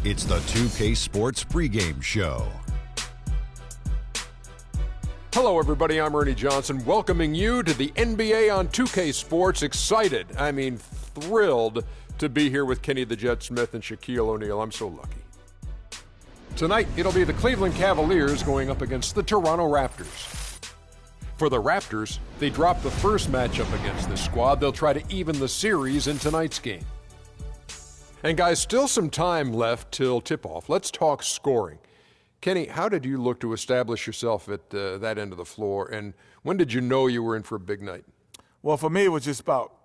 It's the 2K Sports pregame show. Hello, everybody. I'm Ernie Johnson, welcoming you to the NBA on 2K Sports. Excited, thrilled to be here with Kenny the Jet Smith and Shaquille O'Neal. I'm so lucky. Tonight, it'll be the Cleveland Cavaliers going up against the Toronto Raptors. For the Raptors, they dropped the first matchup against this squad. They'll try to even the series in tonight's game. And guys, still some time left till tip-off. Let's talk scoring. Kenny, how did you look to establish yourself at that end of the floor, and when did you know you were in for a big night? Well, for me, it was just about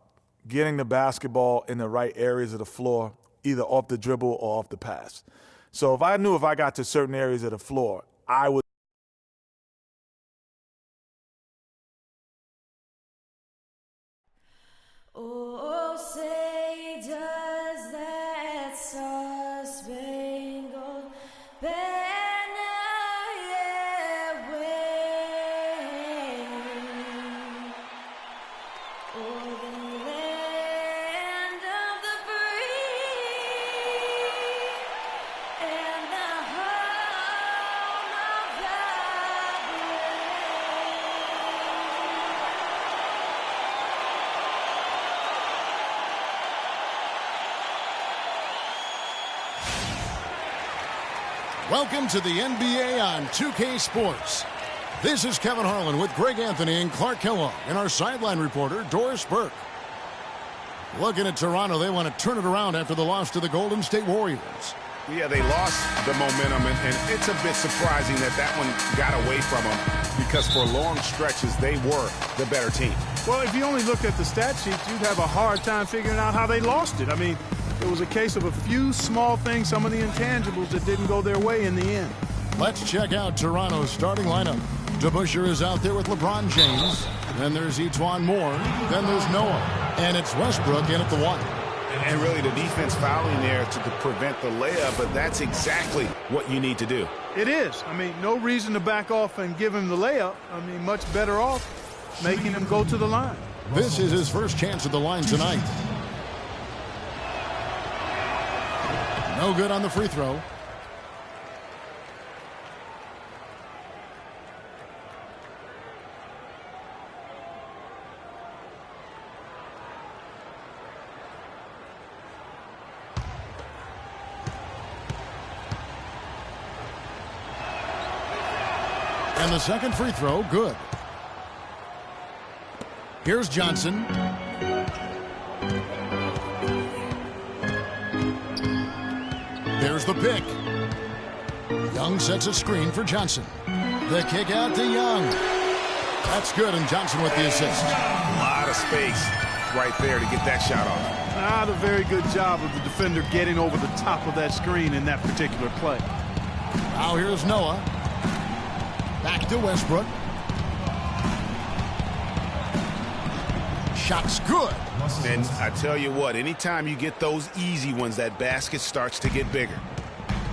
getting the basketball in the right areas of the floor, either off the dribble or off the pass. So if I knew if I got to certain areas of the floor, I would. Oh, say does that star-spangled banner yet wave o'er the land of the free and the home of the Welcome to the NBA on 2K Sports. This is Kevin Harlan with Greg Anthony and Clark Kellogg and our sideline reporter, Doris Burke. Looking at Toronto, they want to turn it around after the loss to the Golden State Warriors. Yeah, they lost the momentum, and it's a bit surprising that that one got away from them because for long stretches, they were the better team. Well, if you only looked at the stat sheet, you'd have a hard time figuring out how they lost it. It was a case of a few small things, some of the intangibles that didn't go their way in the end. Let's check out Toronto's starting lineup. DeBusschere is out there with LeBron James. Then there's Etuan Moore. Then there's Noah. And it's Westbrook in at the 1. And really the defense fouling there to prevent the layup, but that's exactly what you need to do. It is. No reason to back off and give him the layup. Much better off making him go to the line. This is his first chance at the line tonight. No good on the free throw. And the second free throw, good. Here's Johnson. There's the pick. Young sets a screen for Johnson. The kick out to Young. That's good, and Johnson with the assist. A lot of space right there to get that shot off. Not a very good job of the defender getting over the top of that screen in that particular play. Now here's Noah. Back to Westbrook. Shot's good. And I tell you what, anytime you get those easy ones, that basket starts to get bigger.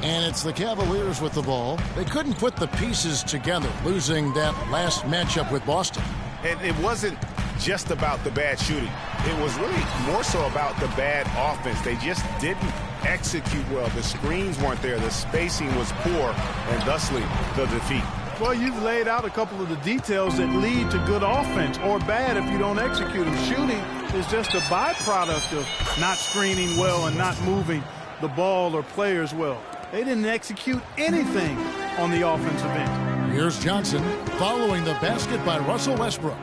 And it's the Cavaliers with the ball. They couldn't put the pieces together, losing that last matchup with Boston. And it wasn't just about the bad shooting. It was really more so about the bad offense. They just didn't execute well. The screens weren't there. The spacing was poor, and thusly the defeat. Well, you've laid out a couple of the details that lead to good offense or bad if you don't execute them. Shooting is just a byproduct of not screening well and not moving the ball or players well. They didn't execute anything on the offensive end. Here's Johnson following the basket by Russell Westbrook.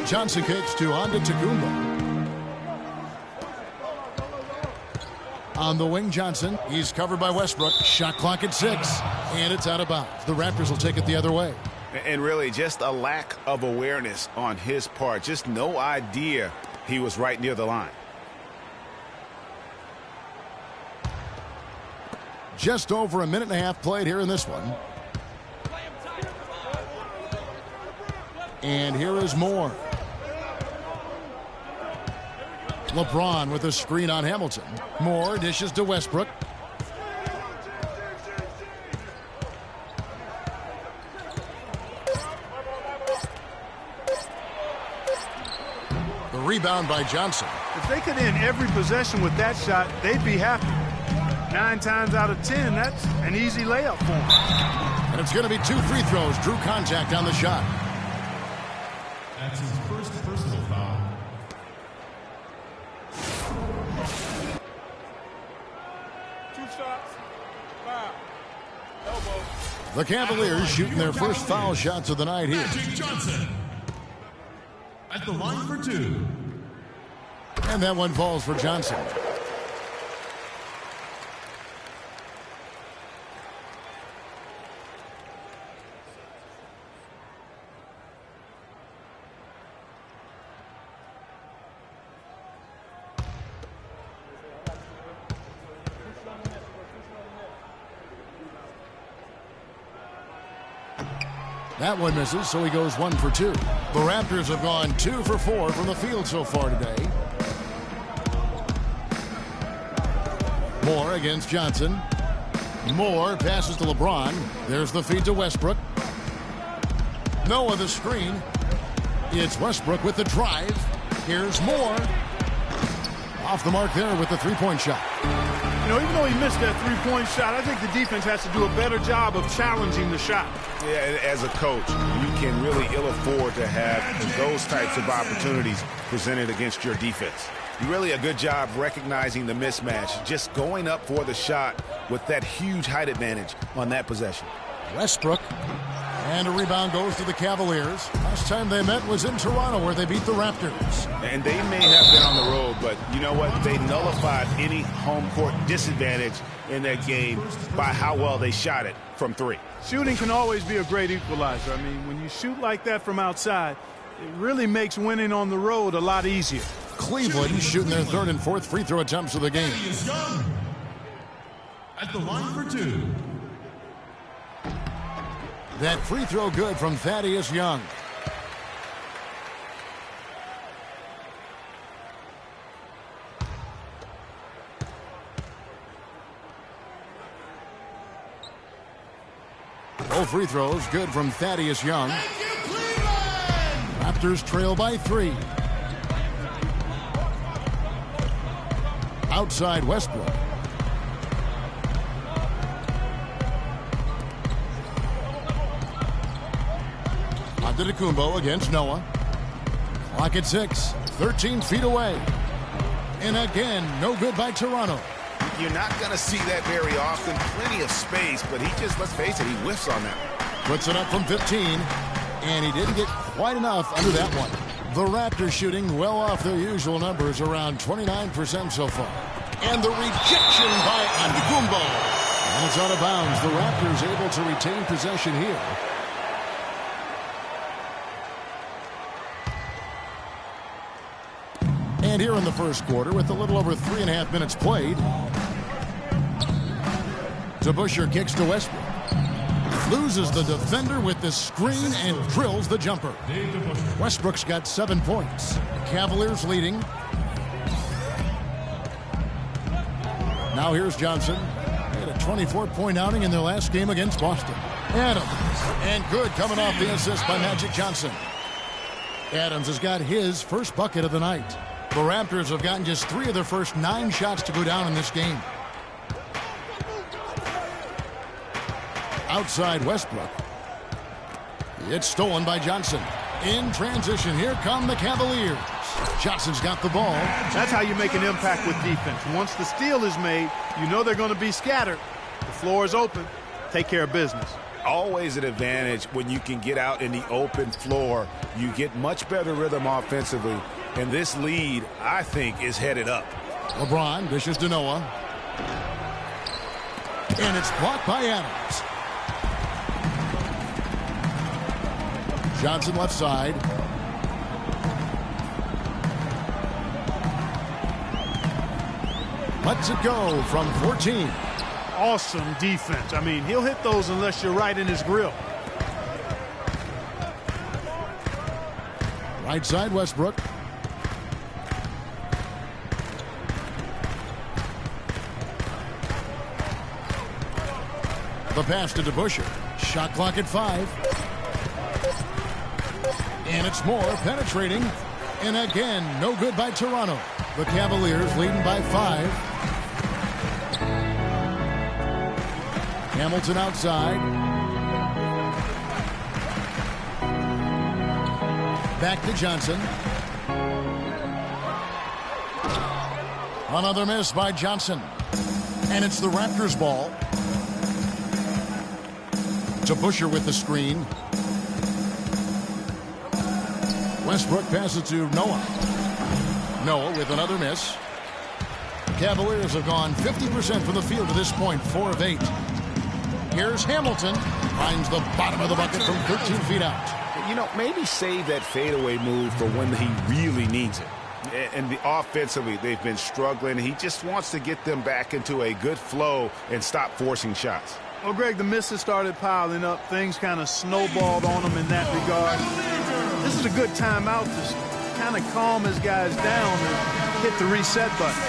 Johnson kicks to Antetokounmpo. On the wing, Johnson. He's covered by Westbrook. Shot clock at 6. And it's out of bounds. The Raptors will take it the other way. And really just a lack of awareness on his part. Just no idea he was right near the line. Just over a minute and a half played here in this one. And here is Moore. LeBron with a screen on Hamilton. Moore dishes to Westbrook. The rebound by Johnson. If they could end every possession with that shot, they'd be happy. 9 times out of 10, that's an easy layup for them. And it's going to be 2 free throws. Drew contact on the shot. That's his first personal foul. The Cavaliers shooting their first foul shots of the night here. Magic Johnson at the line for 2. And that one falls for Johnson. That one misses, so he goes 1 for 2. The Raptors have gone 2 for 4 from the field so far today. Moore against Johnson. Moore passes to LeBron. There's the feed to Westbrook. Noah the screen. It's Westbrook with the drive. Here's Moore. Off the mark there with the three-point shot. You know, even though he missed that three-point shot, I think the defense has to do a better job of challenging the shot. Yeah, as a coach, you can really ill afford to have those types of opportunities presented against your defense. Really a good job recognizing the mismatch, just going up for the shot with that huge height advantage on that possession. Westbrook. And a rebound goes to the Cavaliers. Last time they met was in Toronto where they beat the Raptors. And they may have been on the road, but you know what? They nullified any home court disadvantage in that game by how well they shot it from 3. Shooting can always be a great equalizer. I mean, when you shoot like that from outside, it really makes winning on the road a lot easier. Cleveland shooting their 3rd and 4th free throw attempts of the game. Thaddeus Young at the line for 2. That free throw good from Thaddeus Young. Both free throws good from Thaddeus Young. Raptors trail by 3. Outside Westbrook. Antetokounmpo against Noah. Clock at 6. 13 feet away. And again, no good by Toronto. You're not going to see that very often. Plenty of space, but he just, let's face it, he whiffs on that. Puts it up from 15. And he didn't get quite enough under that one. The Raptors shooting well off their usual numbers, around 29% so far. And the rejection by Antetokounmpo. And it's out of bounds. The Raptors able to retain possession here. And here in the first quarter, with a little over 3.5 minutes played, DeBusschere kicks to Westbrook. Loses the defender with the screen and drills the jumper. Westbrook's got 7 points. Cavaliers leading. Now here's Johnson. They had a 24-point outing in their last game against Boston. Adams. And good coming off the assist by Magic Johnson. Adams has got his first bucket of the night. The Raptors have gotten just 3 of their first 9 shots to go down in this game. Outside Westbrook. It's stolen by Johnson. In transition, here come the Cavaliers. Johnson's got the ball. That's how you make an impact with defense. Once the steal is made, you know they're going to be scattered. The floor is open. Take care of business. Always an advantage when you can get out in the open floor. You get much better rhythm offensively. And this lead, I think, is headed up. LeBron dishes to Noah. And it's blocked by Adams. Johnson left side. Lets it go from 14. Awesome defense. I mean, he'll hit those unless you're right in his grill. Right side Westbrook. The pass to DeBusschere. Shot clock at 5. And it's Moore penetrating. And again, no good by Toronto. The Cavaliers leading by 5. Hamilton outside. Back to Johnson. Another miss by Johnson. And it's the Raptors' ball. To Busher with the screen. Westbrook passes to Noah. Noah with another miss. Cavaliers have gone 50% from the field to this point, 4 of 8. Here's Hamilton. Finds the bottom of the bucket from 13 feet out. You know, maybe save that fadeaway move for when he really needs it. And offensively, they've been struggling. He just wants to get them back into a good flow and stop forcing shots. Well, Greg, the misses started piling up. Things kind of snowballed on him in that regard. This is a good timeout to kind of calm his guys down and hit the reset button.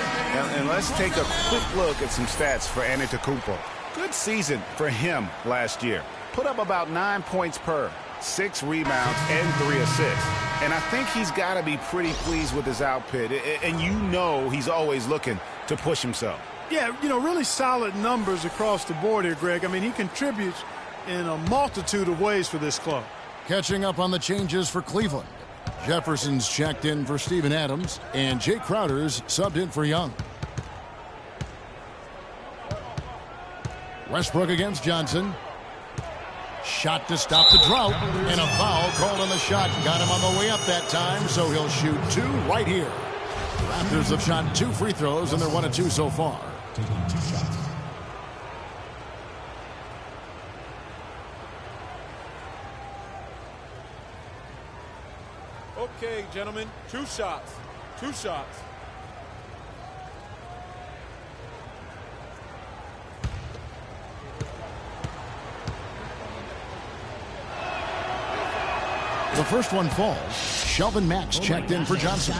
And let's take a quick look at some stats for Antetokounmpo. Good season for him last year. Put up about 9 points per, 6 rebounds, and 3 assists. And I think he's got to be pretty pleased with his output. And you know he's always looking to push himself. Yeah, you know, really solid numbers across the board here, Greg. I mean, he contributes in a multitude of ways for this club. Catching up on the changes for Cleveland. Jefferson's checked in for Steven Adams, and Jay Crowder's subbed in for Young. Westbrook against Johnson. Shot to stop the drought, and a foul called on the shot. Got him on the way up that time, so he'll shoot 2 right here. Raptors have shot 2 free throws, and they're 1 of 2 so far. Okay, gentlemen, 2 shots. 2 shots. The first one falls. Shelvin Max checked in for Johnson.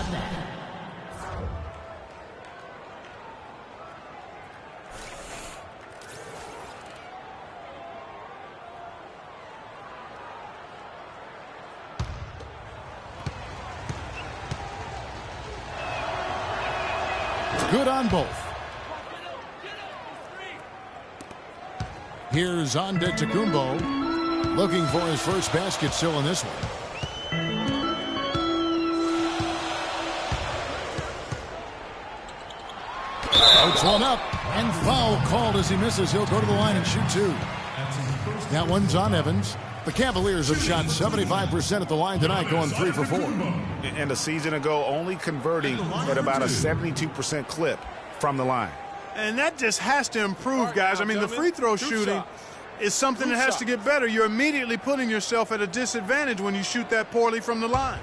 Good on both. Here's Antetokounmpo looking for his first basket still in this one. Puts one up, and foul called as he misses. He'll go to the line and shoot 2. That one's on Evans. The Cavaliers have shot 75% at the line tonight, going 3 for 4. And a season ago, only converting at about a 72% clip from the line. And that just has to improve, guys. I mean, the free throw shooting is something that has to get better. You're immediately putting yourself at a disadvantage when you shoot that poorly from the line.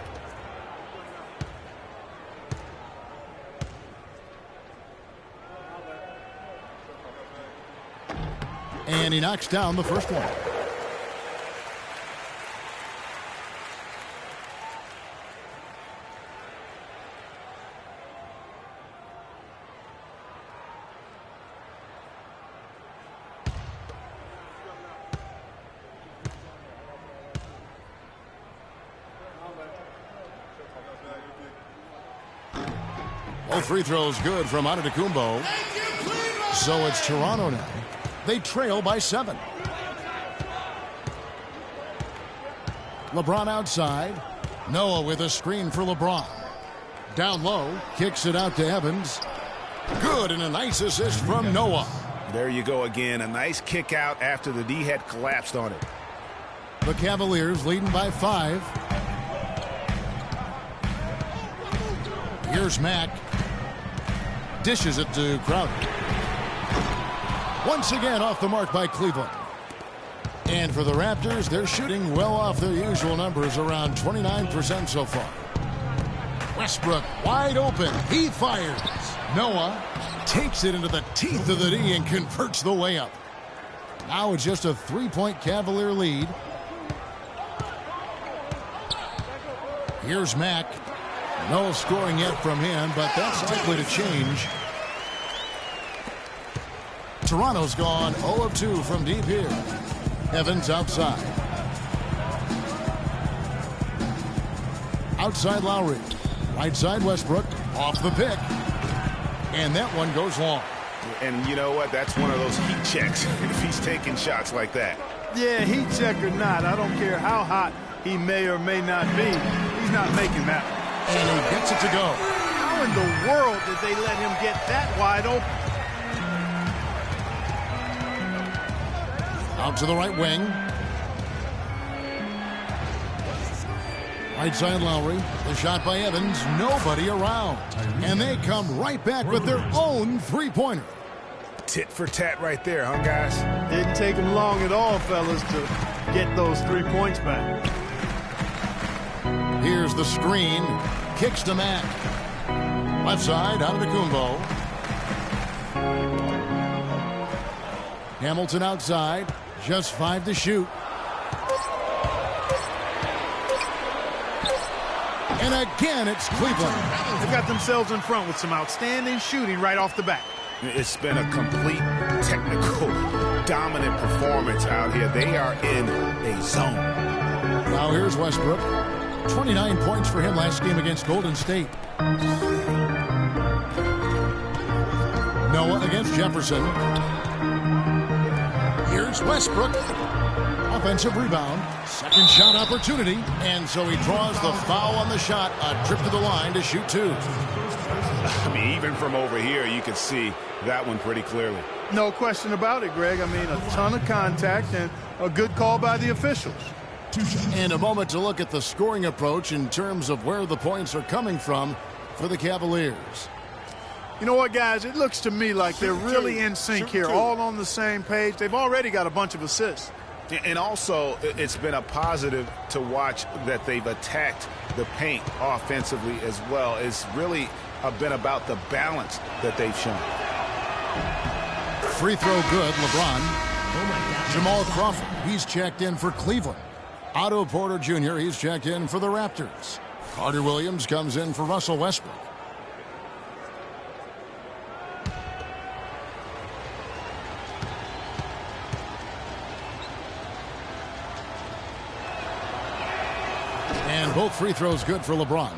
And he knocks down the first one. Both free throws good from Antetokounmpo. So it's Toronto now. They trail by 7. LeBron outside. Noah with a screen for LeBron. Down low, kicks it out to Evans. Good, and a nice assist from Noah. There you go again. A nice kick out after the D had collapsed on it. The Cavaliers leading by 5. Here's Mack. Dishes it to Crowder. Once again off the mark by Cleveland. And for the Raptors, they're shooting well off their usual numbers, around 29% so far. Westbrook wide open. He fires. Noah takes it into the teeth of the D and converts the layup. Now it's just a 3-point Cavalier lead. Here's Mack. No scoring yet from him, but that's likely to change. Toronto's gone 0 of 2 from deep here. Evans outside. Outside Lowry. Right side Westbrook. Off the pick. And that one goes long. And you know what? That's one of those heat checks if he's taking shots like that. Yeah, heat check or not, I don't care how hot he may or may not be. He's not making that one. And he gets it to go. How in the world did they let him get that wide open? Out to the right wing. Right side Lowry. The shot by Evans. Nobody around. And they come right back with their own three-pointer. Tit for tat right there, huh, guys? Didn't take him long at all, fellas, to get those 3 points back. Here's the screen. Kicks to Mack. Left side, Antetokounmpo. Hamilton outside. Just 5 to shoot. And again, it's Cleveland. They got themselves in front with some outstanding shooting right off the bat. It's been a complete technical, dominant performance out here. They are in a zone. Now here's Westbrook. 29 points for him last game against Golden State. Noah against Jefferson. Here's Westbrook. Offensive rebound. Second shot opportunity. And so he draws the foul on the shot. A trip to the line to shoot 2. I mean, even from over here, you can see that one pretty clearly. No question about it, Greg. I mean, a ton of contact and a good call by the officials. And a moment to look at the scoring approach in terms of where the points are coming from for the Cavaliers. You know what, guys? It looks to me like they're really in sync here, all on the same page. They've already got a bunch of assists. And also, it's been a positive to watch that they've attacked the paint offensively as well. It's really been about the balance that they've shown. Free throw good, LeBron. Jamal Crawford, he's checked in for Cleveland. Otto Porter Jr., he's checked in for the Raptors. Carter Williams comes in for Russell Westbrook. And both free throws good for LeBron.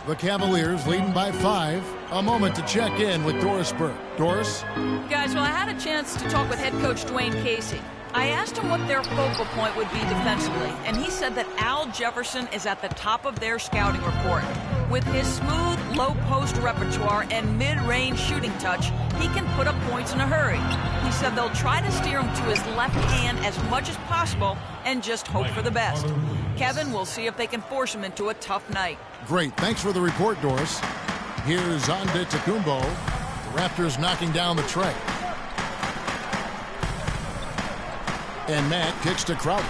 The Cavaliers leading by 5. A moment to check in with Doris Burke. Doris? Guys, well, I had a chance to talk with head coach Dwayne Casey. I asked him what their focal point would be defensively, and he said that Al Jefferson is at the top of their scouting report. With his smooth, low-post repertoire and mid-range shooting touch, he can put up points in a hurry. He said they'll try to steer him to his left hand as much as possible and just hope for the best. Kevin, we'll see if they can force him into a tough night. Great. Thanks for the report, Doris. Here's Antetokounmpo. The Raptors knocking down the tray. And Matt kicks to Crowder.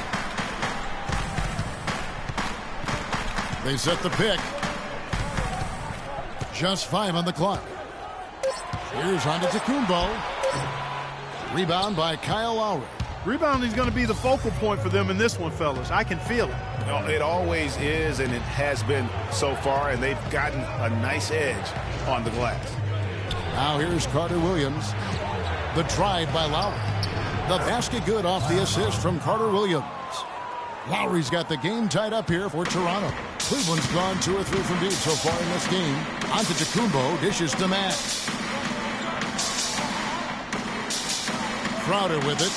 They set the pick. Just 5 on the clock. Here's Antetokounmpo. Rebound by Kyle Lowry. Rebounding is going to be the focal point for them in this one, fellas. I can feel it. No, it always is, and it has been so far, and they've gotten a nice edge on the glass. Now here's Carter Williams. The drive by Lowry. The basket good off the assist from Carter Williams. Lowry's got the game tied up here for Toronto. Cleveland's gone 2 or 3 from deep so far in this game. Antetokounmpo dishes to Matt. Crowder with it.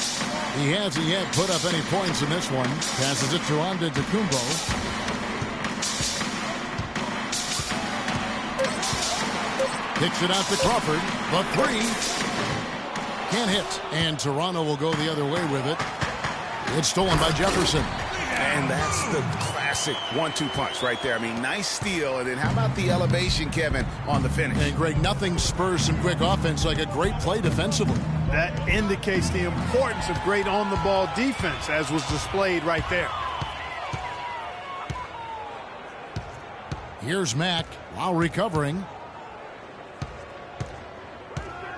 He hasn't yet put up any points in this one. Passes it to Antetokounmpo. Kicks it out to Crawford. The 3. Can't hit. And Toronto will go the other way with it. It's stolen by Jefferson. And that's the classic 1-2 punch right there. I mean, nice steal. And then how about the elevation, Kevin, on the finish? And Greg, nothing spurs some quick offense like a great play defensively. That indicates the importance of great on-the-ball defense, as was displayed right there. Here's Mack. Lowry covering.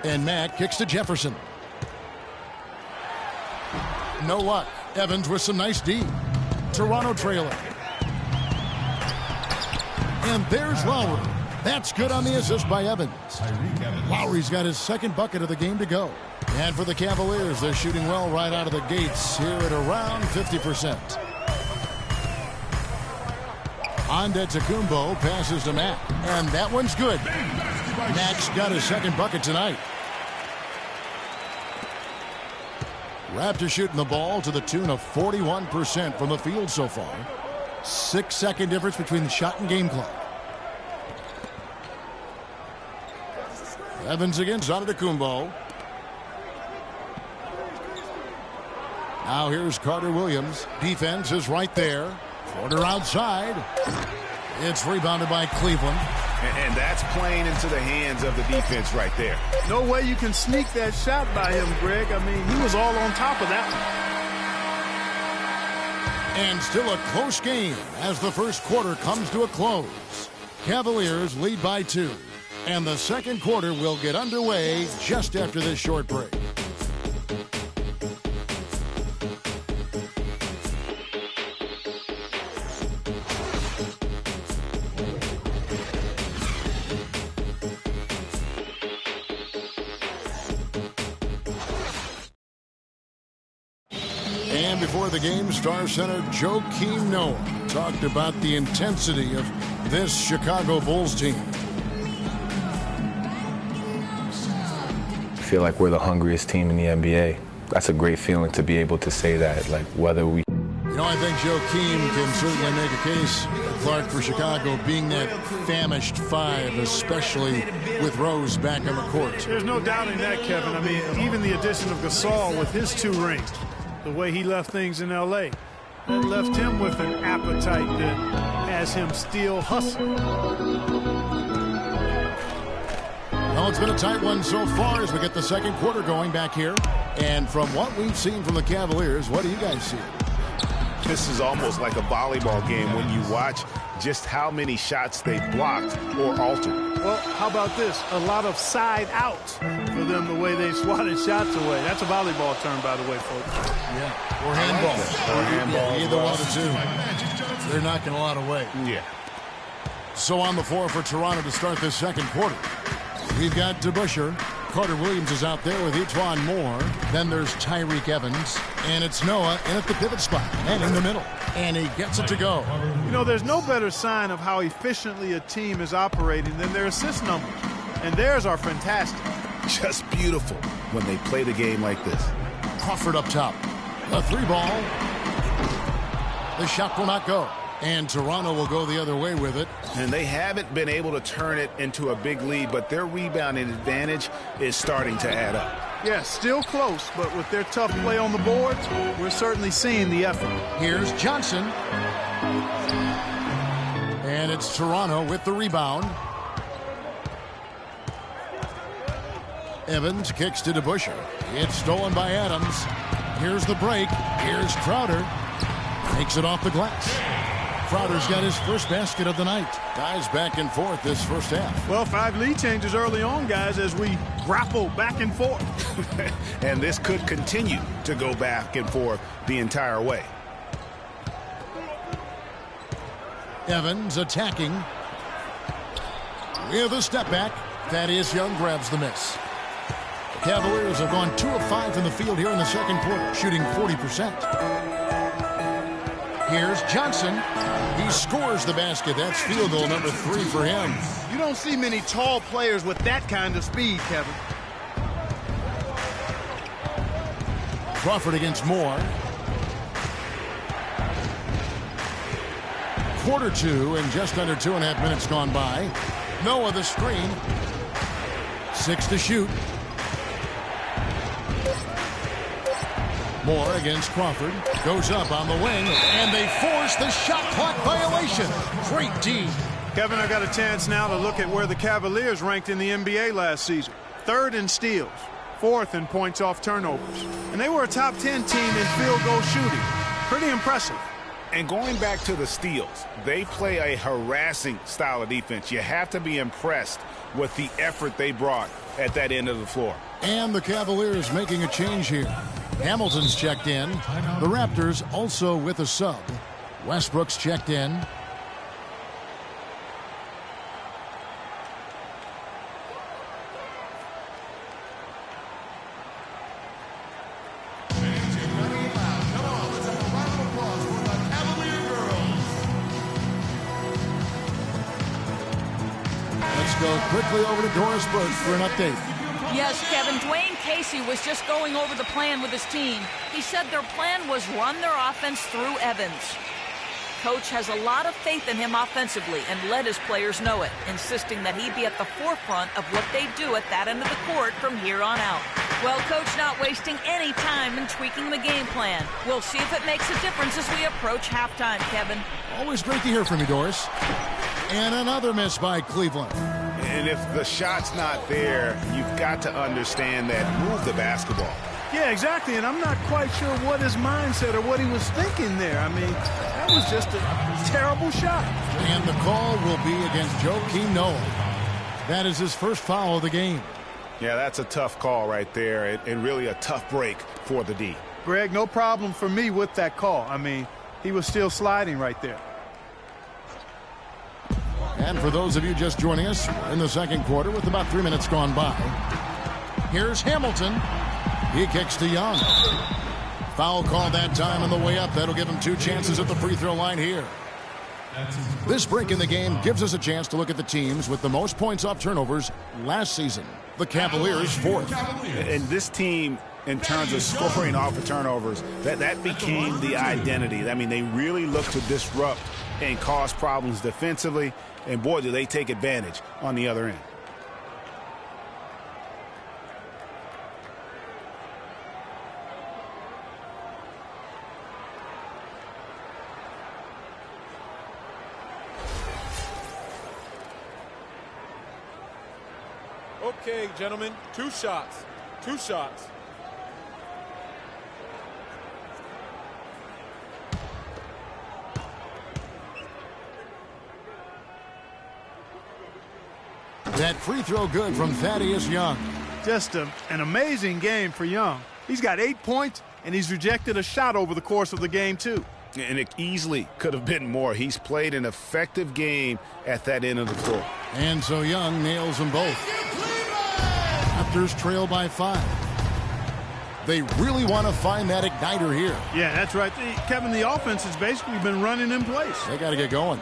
And Mack kicks to Jefferson. No luck. Evans with some nice D. Toronto trailing. And there's Lowry. That's good on the assist by Evans. Lowry's got his second bucket of the game to go. And for the Cavaliers, they're shooting well right out of the gates here at around 50%. Antetokounmpo passes to Mack, and that one's good. Mack's got his second bucket tonight. Raptors shooting the ball to the tune of 41% from the field so far. 6-second difference between the shot and game clock. Evans against Antetokounmpo. Now here's Carter Williams. Defense is right there. Porter outside. It's rebounded by Cleveland. And that's playing into the hands of the defense right there. No way you can sneak that shot by him, Greg. I mean, he was all on top of that one. And still a close game as the first quarter comes to a close. Cavaliers lead by 2. And the second quarter will get underway just after this short break. And before the game, Star Center Joakim Noah talked about the intensity of this Chicago Bulls team. I feel like we're the hungriest team in the NBA. That's a great feeling to be able to say that, like whether we... You know, I think Joakim can certainly make a case, Clark, for Chicago being that famished 5, especially with Rose back on the court. There's no doubting that, Kevin. I mean, even the addition of Gasol with his 2 rings, the way he left things in L.A., that left him with an appetite that has him still hustling. Well, it's been a tight one so far as we get the second quarter going back here. And from what we've seen from the Cavaliers, what do you guys see? This is almost like a volleyball game when you watch just how many shots they blocked or altered. Well, how about this? A lot of side outs for them, the way they swatted shots away. That's a volleyball term, by the way, folks. Yeah, or handball. Or handball. Either one of the two. They're knocking a lot away. Yeah. So on the floor for Toronto to start this second quarter, we've got DeBusschere. Carter Williams is out there with E'Twaun Moore. Then there's Tyreke Evans. And it's Noah in at the pivot spot and in the middle. And he gets it to go. You know, there's no better sign of how efficiently a team is operating than their assist numbers. And theirs are fantastic. Just beautiful when they play the game like this. Crawford up top. A 3-ball. The shot will not go. And Toronto will go the other way with it. And they haven't been able to turn it into a big lead, but their rebounding advantage is starting to add up. Yeah, still close, but with their tough play on the boards, we're certainly seeing the effort. Here's Johnson. And it's Toronto with the rebound. Evans kicks to DeBusschere. It's stolen by Adams. Here's the break. Here's Crowder. Takes it off the glass. Crowder's got his first basket of the night. Guys back and forth this first half. Well, 5 lead changes early on, guys, as we grapple back and forth. And this could continue to go back and forth the entire way. Evans attacking. With a step back. Thaddeus Young grabs the miss. The Cavaliers have gone 2 of 5 from the field here in the second quarter, shooting 40%. Here's Johnson. He scores the basket. That's field goal number 3 for him. You don't see many tall players with that kind of speed, Kevin. Crawford against Moore. Quarter 2 and just under 2.5 minutes gone by. Noah the screen. 6 to shoot. Moore against Crawford. Goes up on the wing, and they force the shot clock violation. Great D. Kevin, I got a chance now to look at where the Cavaliers ranked in the NBA last season. 3rd in steals, 4th in points off turnovers. And they were a top 10 team in field goal shooting. Pretty impressive. And going back to the steals, they play a harassing style of defense. You have to be impressed with the effort they brought at that end of the floor. And the Cavaliers making a change here. Hamilton's checked in. The Raptors also with a sub. Westbrook's checked in. goes quickly over to Doris Burke for an update. Yes, Kevin, Dwayne Casey was just going over the plan with his team. He said their plan was run their offense through Evans. Coach has a lot of faith in him offensively and let his players know it, insisting that he be at the forefront of what they do at that end of the court from here on out. Well, Coach not wasting any time in tweaking the game plan. We'll see if it makes a difference as we approach halftime, Kevin. Always great to hear from you, Doris. And another miss by Cleveland. And if the shot's not there, you've got to understand that. Move the basketball. Yeah, exactly, and I'm not quite sure what his mindset or what he was thinking there. I mean, that was just a terrible shot. And the call will be against Joakim Noah. That is his first foul of the game. Yeah, that's a tough call right there, and really a tough break for the D. Greg, no problem for me with that call. I mean, he was still sliding right there. And for those of you just joining us, we're in the second quarter with about 3 minutes gone by. Here's Hamilton. He kicks to Young. Foul called that time on the way up. That'll give him 2 chances at the free throw line here. This break in the game gives us a chance to look at the teams with the most points off turnovers last season. The Cavaliers 4th. And this team, in terms of scoring off of turnovers, that became the identity. I mean, they really look to disrupt and cause problems defensively. And boy, do they take advantage on the other end. Okay, gentlemen, 2 shots. 2 shots. That free throw good from Thaddeus Young. Just an amazing game for Young. He's got 8 points, and he's rejected a shot over the course of the game, too. And it easily could have been more. He's played an effective game at that end of the floor. And so Young nails them both. Raptors trail by 5. They really want to find that igniter here. Yeah, that's right. Kevin, the offense has basically been running in place. They got to get going.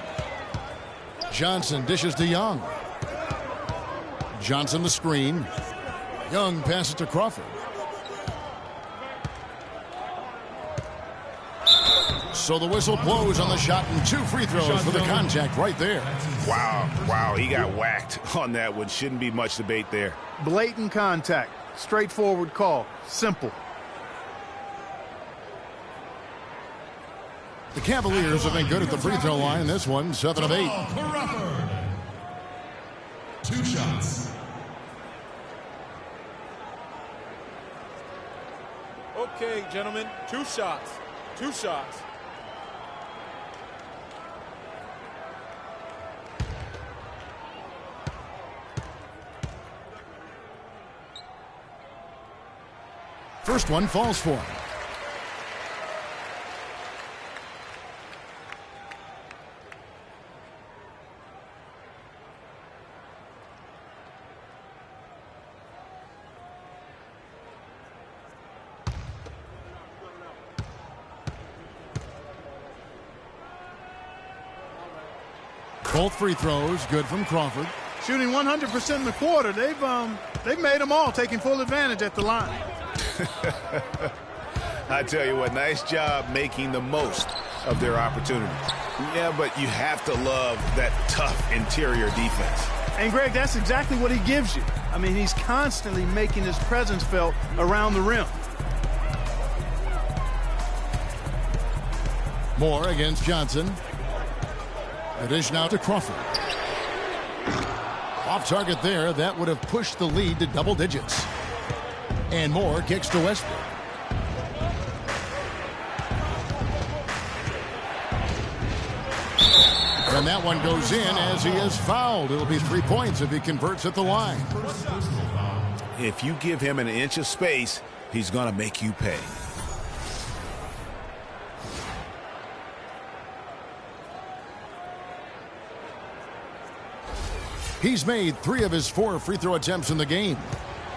Johnson dishes to Young. Johnson the screen. Young passes to Crawford. So the whistle blows on the shot and 2 free throws for the contact right there. Wow, he got whacked on that one. Shouldn't be much debate there. Blatant contact. Straightforward call. Simple. The Cavaliers have been good at the free throw line in this one, 7 of 8. 2 shots. Okay, gentlemen, 2 shots. 2 shots. First one falls for him. Both free throws good from Crawford. Shooting 100% in the quarter. They've made them all, taking full advantage at the line. I tell you what, nice job making the most of their opportunity. Yeah, but you have to love that tough interior defense. And, Greg, that's exactly what he gives you. I mean, he's constantly making his presence felt around the rim. Moore against Johnson. The dish now to Crawford. Off target there. That would have pushed the lead to double digits. And Moore kicks to Westbrook. And that one goes in as he is fouled. It'll be 3 points if he converts at the line. If you give him an inch of space, he's going to make you pay. He's made 3 of his 4 free throw attempts in the game.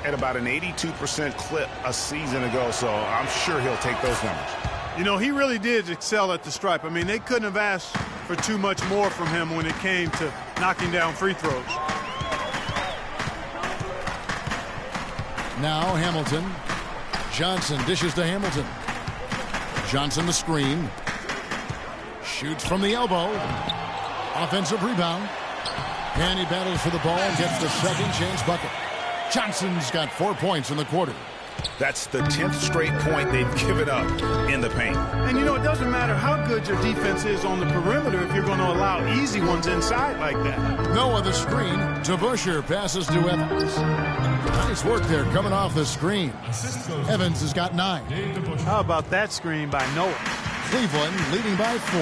At about an 82% clip a season ago, so I'm sure he'll take those numbers. You know, he really did excel at the stripe. I mean, they couldn't have asked for too much more from him when it came to knocking down free throws. Now Hamilton. Johnson dishes to Hamilton. Johnson the screen. Shoots from the elbow. Offensive rebound. And he battles for the ball and gets the second chance bucket. Johnson's got 4 points in the quarter. That's the 10th straight point they've given up in the paint. And, you know, it doesn't matter how good your defense is on the perimeter if you're going to allow easy ones inside like that. Noah the screen to Busher. Passes to Evans. Nice work there coming off the screen. Evans has got 9. How about that screen by Noah? Cleveland leading by 4.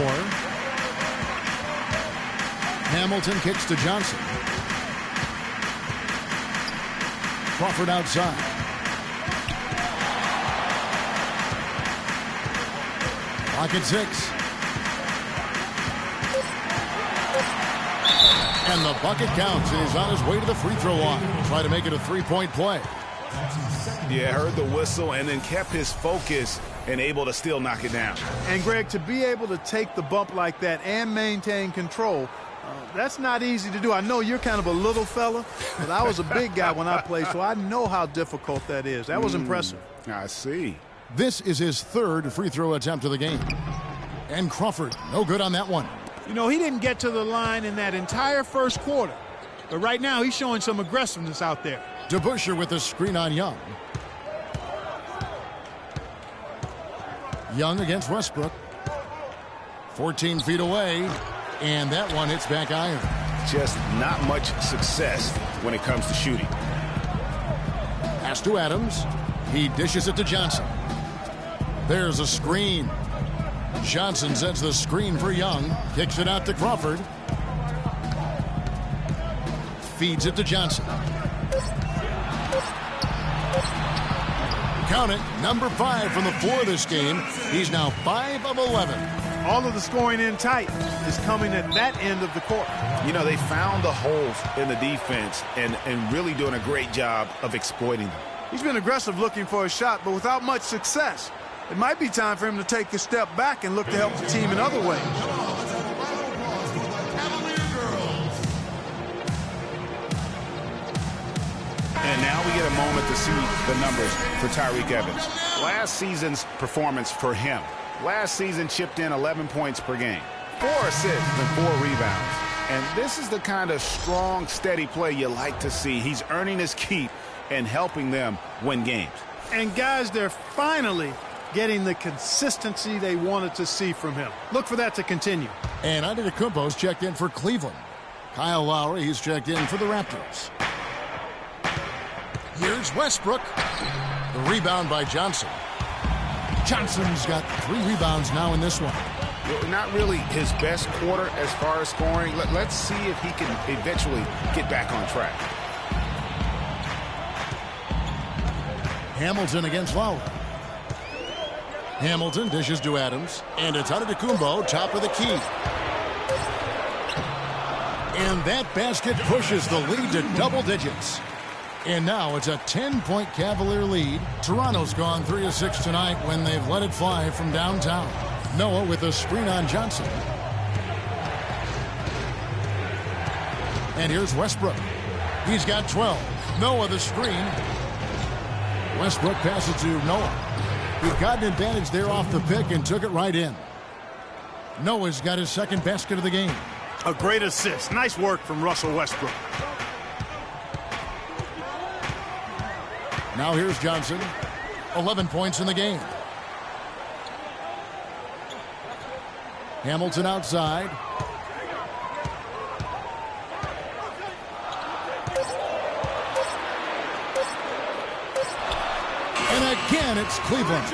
Hamilton kicks to Johnson. Crawford outside. Clock at 6. And the bucket counts. He's on his way to the free throw line. Try to make it a 3-point play. Yeah, heard the whistle and then kept his focus and able to still knock it down. And, Greg, to be able to take the bump like that and maintain control, that's not easy to do. I know you're kind of a little fella, but I was a big guy when I played, so I know how difficult that is. That was impressive. I see. This is his 3rd free throw attempt of the game. And Crawford, no good on that one. You know, he didn't get to the line in that entire first quarter. But right now, he's showing some aggressiveness out there. DeBusschere with the screen on Young. Young against Westbrook. 14 feet away. And that one hits back iron. Just not much success when it comes to shooting. Pass to Adams. He dishes it to Johnson. There's a screen. Johnson sets the screen for Young. Kicks it out to Crawford. Feeds it to Johnson. Count it. Number 5 from the floor this game. He's now 5 of 11. All of the scoring in tight is coming at that end of the court. You know, they found the holes in the defense and really doing a great job of exploiting them. He's been aggressive looking for a shot, but without much success. It might be time for him to take a step back and look to help the team in other ways. And now we get a moment to see the numbers for Tyreke Evans. Last season's performance for him. Last season chipped in 11 points per game. 4 assists and 4 rebounds. And this is the kind of strong, steady play you like to see. He's earning his keep and helping them win games. And guys, they're finally getting the consistency they wanted to see from him. Look for that to continue. And Antetokounmpo's checked in for Cleveland. Kyle Lowry, he's checked in for the Raptors. Here's Westbrook. The rebound by Johnson. Johnson's got 3 rebounds now in this one. Well, not really his best quarter as far as scoring. Let's see if he can eventually get back on track. Hamilton against Lowry. Hamilton dishes to Adams. And it's Antetokounmpo, top of the key. And that basket pushes the lead to double digits. And now it's a 10-point Cavalier lead. Toronto's gone 3 of 6 tonight when they've let it fly from downtown. Noah with a screen on Johnson. And here's Westbrook. He's got 12. Noah the screen. Westbrook passes to Noah. He got an advantage there off the pick and took it right in. Noah's got his 2nd basket of the game. A great assist. Nice work from Russell Westbrook. Now here's Johnson. 11 points in the game. Hamilton outside. And again, it's Cleveland.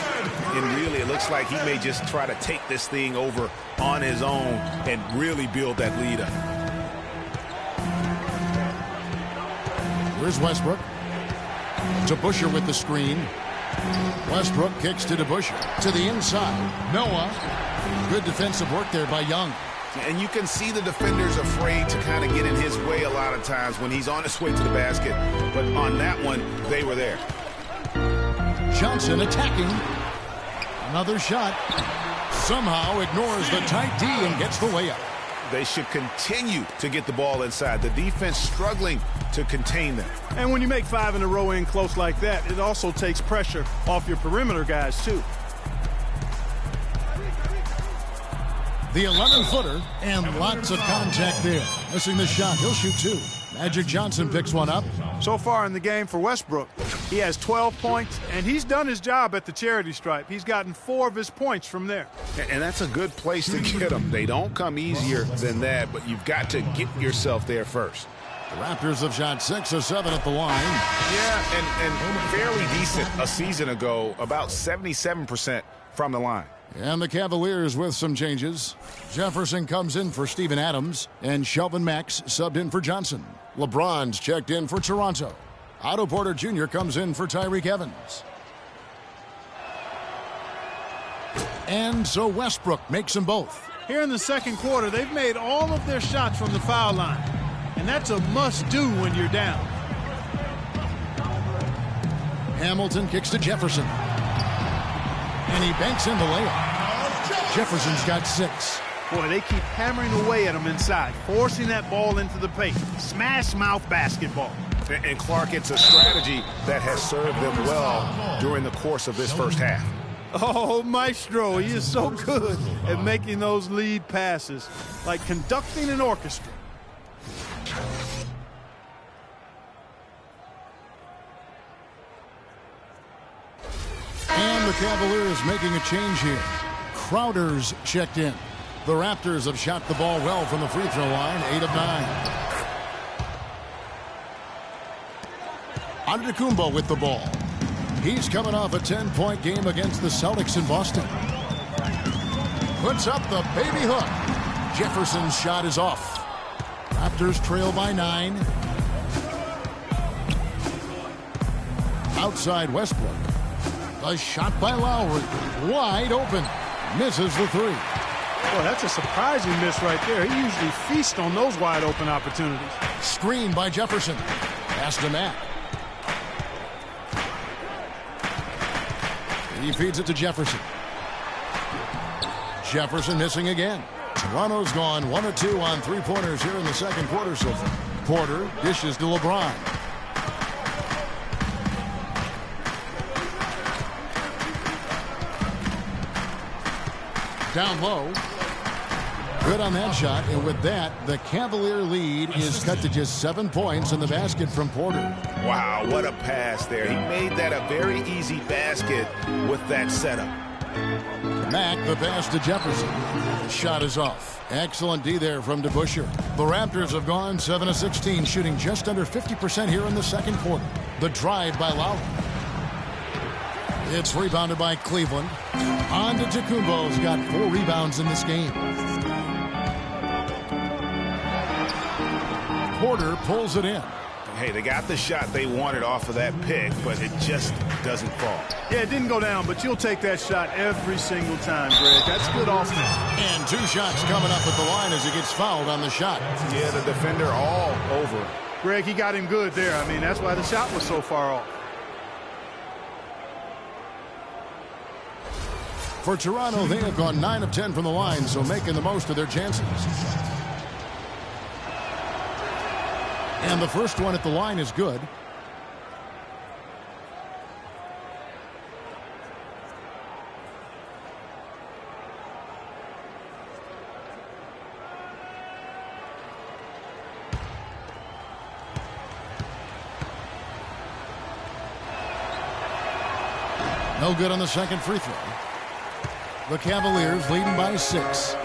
And really, it looks like he may just try to take this thing over on his own and really build that lead up. Here's Westbrook. DeBusschere with the screen. Westbrook kicks to DeBusschere. To the inside. Noah. Good defensive work there by Young. And you can see the defenders afraid to kind of get in his way a lot of times when he's on his way to the basket. But on that one, they were there. Johnson attacking. Another shot. Somehow ignores the tight D and gets the layup. They should continue to get the ball inside. The defense struggling to contain them. And when you make 5 in a row in close like that, it also takes pressure off your perimeter guys, too. The 11-footer, and lots of contact there. Missing the shot. He'll shoot 2. Magic Johnson picks one up. So far in the game for Westbrook, he has 12 points, and he's done his job at the charity stripe. He's gotten 4 of his points from there. And that's a good place to get them. They don't come easier than that, but you've got to get yourself there first. The Raptors have shot 6 of 7 at the line. Yeah, and fairly decent a season ago, about 77% from the line. And the Cavaliers with some changes. Jefferson comes in for Steven Adams, and Shelvin Max subbed in for Johnson. LeBron's checked in for Toronto. Otto Porter Jr. comes in for Tyreke Evans. And so Westbrook makes them both. Here in the second quarter, they've made all of their shots from the foul line. And that's a must-do when you're down. Hamilton kicks to Jefferson. And he banks in the layup. Jefferson's got 6. Boy, they keep hammering away at him inside, forcing that ball into the paint. Smash mouth basketball. And Clark, it's a strategy that has served them well during the course of this first half. Oh, Maestro, he is so good at making those lead passes, like conducting an orchestra. And the Cavaliers making a change here. Crowder's checked in. The Raptors have shot the ball well from the free throw line, 8 of 9. Antetokounmpo with the ball. He's coming off a 10-point game against the Celtics in Boston. Puts up the baby hook. Jefferson's shot is off. Raptors trail by 9. Outside Westbrook. A shot by Lowry. Wide open. Misses the 3. Boy, that's a surprising miss right there. He usually feasts on those wide open opportunities. Screen by Jefferson. Pass to Matt. He feeds it to Jefferson. Jefferson missing again. Toronto's gone 1 of 2 on 3-pointers here in the second quarter so far. Porter dishes to LeBron. Down low. Good on that shot, and with that, the Cavalier lead is cut to just 7 points in the basket from Porter. Wow, what a pass there. He made that a very easy basket with that setup. Mack, the pass to Jefferson. The shot is off. Excellent D there from DeBusschere. The Raptors have gone 7 of 16, shooting just under 50% here in the second quarter. The drive by Lowry. It's rebounded by Cleveland. Antetokounmpo's got 4 rebounds in this game. Porter pulls it in. Hey, they got the shot they wanted off of that pick, but it just doesn't fall. Yeah, it didn't go down, but you'll take that shot every single time, Greg. That's good offense. And 2 shots coming up at the line as he gets fouled on the shot. Yeah, the defender all over it. Greg, he got him good there. I mean, that's why the shot was so far off. For Toronto, they have gone 9 of 10 from the line, so making the most of their chances. And the first one at the line is good. No good on the second free throw. The Cavaliers leading by 6.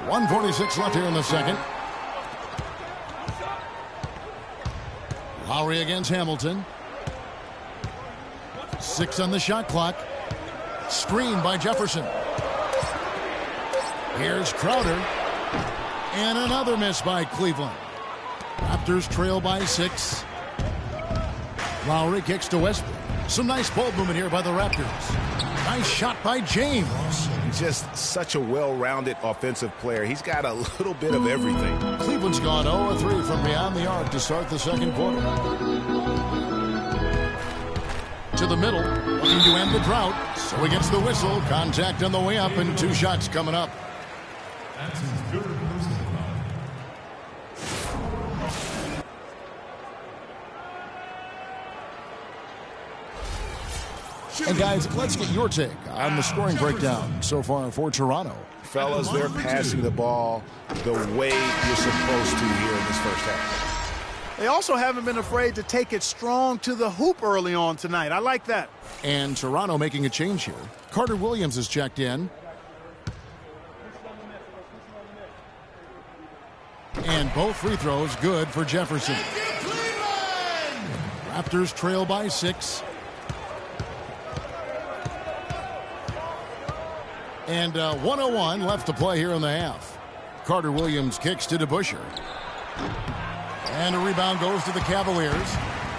1:46 left here in the second. Lowry against Hamilton. 6 on the shot clock. Screen by Jefferson. Here's Crowder. And another miss by Cleveland. Raptors trail by 6. Lowry kicks to Westbrook. Some nice ball movement here by the Raptors. Nice shot by James. Just such a well-rounded offensive player. He's got a little bit of everything. Cleveland's gone 0-3 from beyond the arc to start the second quarter. To the middle, looking to end the drought. So he gets the whistle. Contact on the way up, and 2 shots coming up. That's his third personal foul. And guys, let's get your take on the scoring breakdown so far for Toronto. Fellas, they're passing the ball the way you're supposed to here in this first half. They also haven't been afraid to take it strong to the hoop early on tonight. I like that. And Toronto making a change here. Carter Williams is checked in. And both free throws good for Jefferson. Raptors trail by 6. And 1:01 left to play here in the half. Carter Williams kicks to DeBusschere. And a rebound goes to the Cavaliers.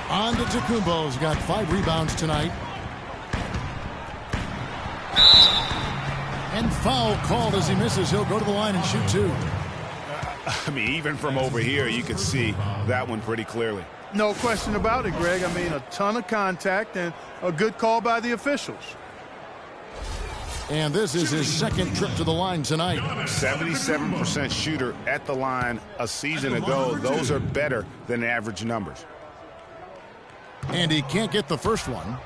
On to Tacumbo's got 5 rebounds tonight. And foul called as he misses. He'll go to the line and shoot 2. I mean, even from over here, you can see that one pretty clearly. No question about it, Greg. I mean, a ton of contact and a good call by the officials. And this is his second trip to the line tonight. 77% shooter at the line a season ago. Those are better than average numbers. And he can't get the first one.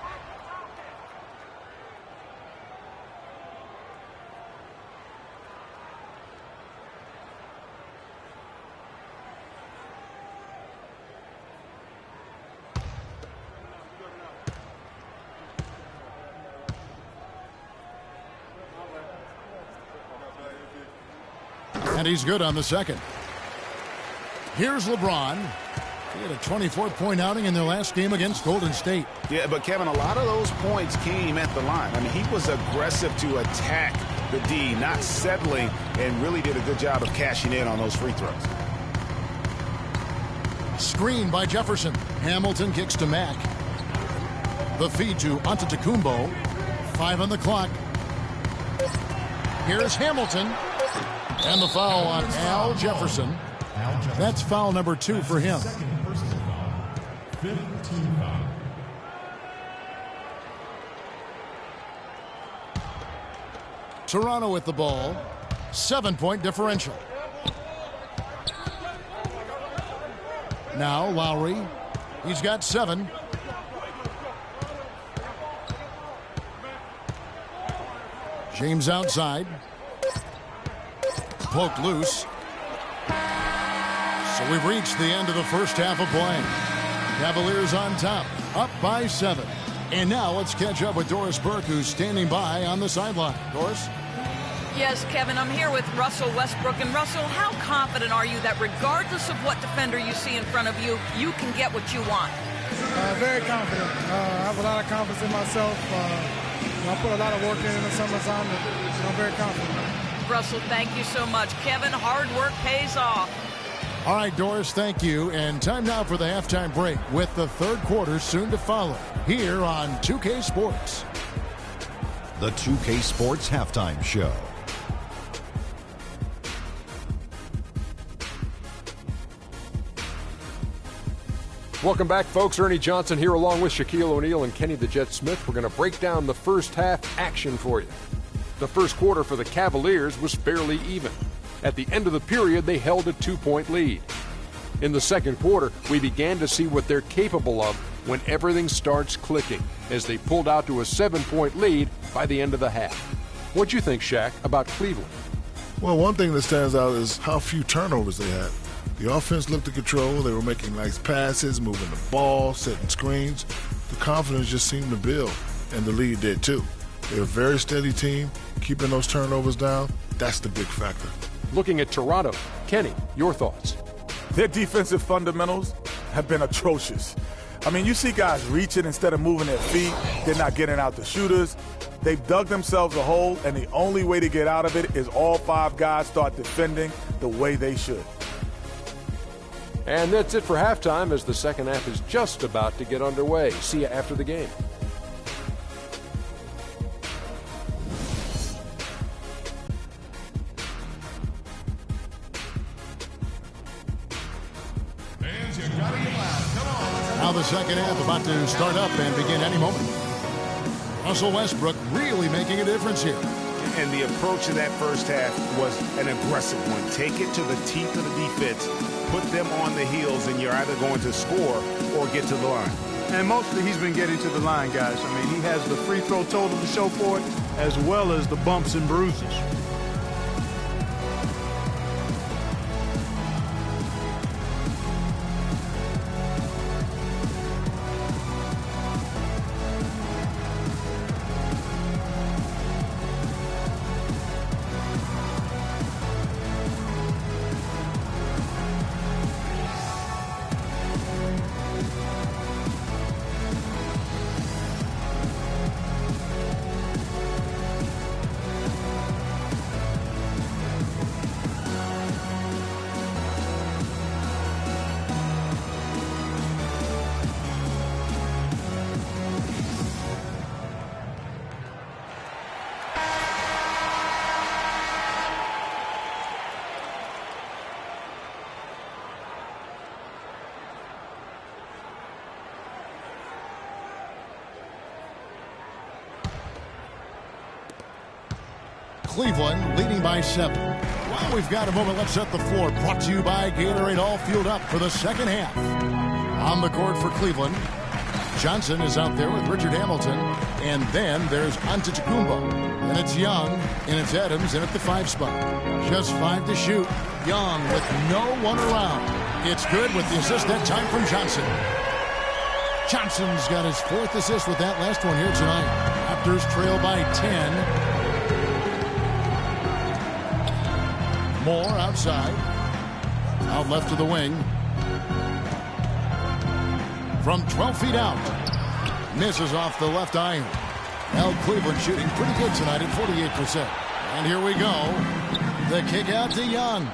And he's good on the second. Here's LeBron. He had a 24-point outing in their last game against Golden State. Yeah, but Kevin, a lot of those points came at the line. I mean, he was aggressive to attack the D, not settling, and really did a good job of cashing in on those free throws. Screen by Jefferson. Hamilton kicks to Mack. The feed to Antetokounmpo. 5 on the clock. Here's Hamilton. And the foul on Al Jefferson. That's foul number 2 for him. Toronto with the ball. 7-point differential. Now Lowry. He's got 7. James outside. Poked loose. So we've reached the end of the first half of play. Cavaliers on top, up by 7. And now let's catch up with Doris Burke, who's standing by on the sideline. Doris? Yes, Kevin, I'm here with Russell Westbrook. And Russell, how confident are you that regardless of what defender you see in front of you, you can get what you want? Very confident. I have a lot of confidence in myself. I put a lot of work in the summertime, and I'm very confident. Russell, thank you so much. Kevin, hard work pays off. All right, Doris, thank you. And time now for the halftime break with the third quarter soon to follow here on 2K Sports. The 2K Sports Halftime Show. Welcome back, folks. Ernie Johnson here along with Shaquille O'Neal and Kenny the Jet Smith. We're going to break down the first half action for you. The first quarter for the Cavaliers was fairly even. At the end of the period, they held a 2-point lead. In the second quarter, we began to see what they're capable of when everything starts clicking, as they pulled out to a 7-point lead by the end of the half. What'd you think, Shaq, about Cleveland? Well, one thing that stands out is how few turnovers they had. The offense looked in control. They were making nice passes, moving the ball, setting screens. The confidence just seemed to build, and the lead did too. They're a very steady team, keeping those turnovers down. That's the big factor. Looking at Toronto, Kenny, your thoughts? Their defensive fundamentals have been atrocious. I mean, you see guys reaching instead of moving their feet. They're not getting out the shooters. They've dug themselves a hole, and the only way to get out of it is all 5 guys start defending the way they should. And that's it for halftime, as the second half is just about to get underway. See you after the game. Now the second half about to start up and begin any moment. Russell Westbrook really making a difference here. And the approach in that first half was an aggressive one. Take it to the teeth of the defense, put them on the heels, and you're either going to score or get to the line. And mostly he's been getting to the line, guys. I mean, he has the free throw total to show for it, as well as the bumps and bruises. Cleveland leading by 7. Well, we've got a moment. Let's set the floor. Brought to you by Gatorade, all fueled up for the second half. On the court for Cleveland, Johnson is out there with Richard Hamilton. And then there's Antetokounmpo. And it's Young, and it's Adams, and at the 5 spot. Just 5 to shoot. Young with no one around. It's good with the assist that time from Johnson. Johnson's got his 4th assist with that last one here tonight. Raptors trail by 10. Moore outside. Out left to the wing. From 12 feet out. Misses off the left iron. Now Cleveland shooting pretty good tonight at 48%. And here we go. The kick out to Young.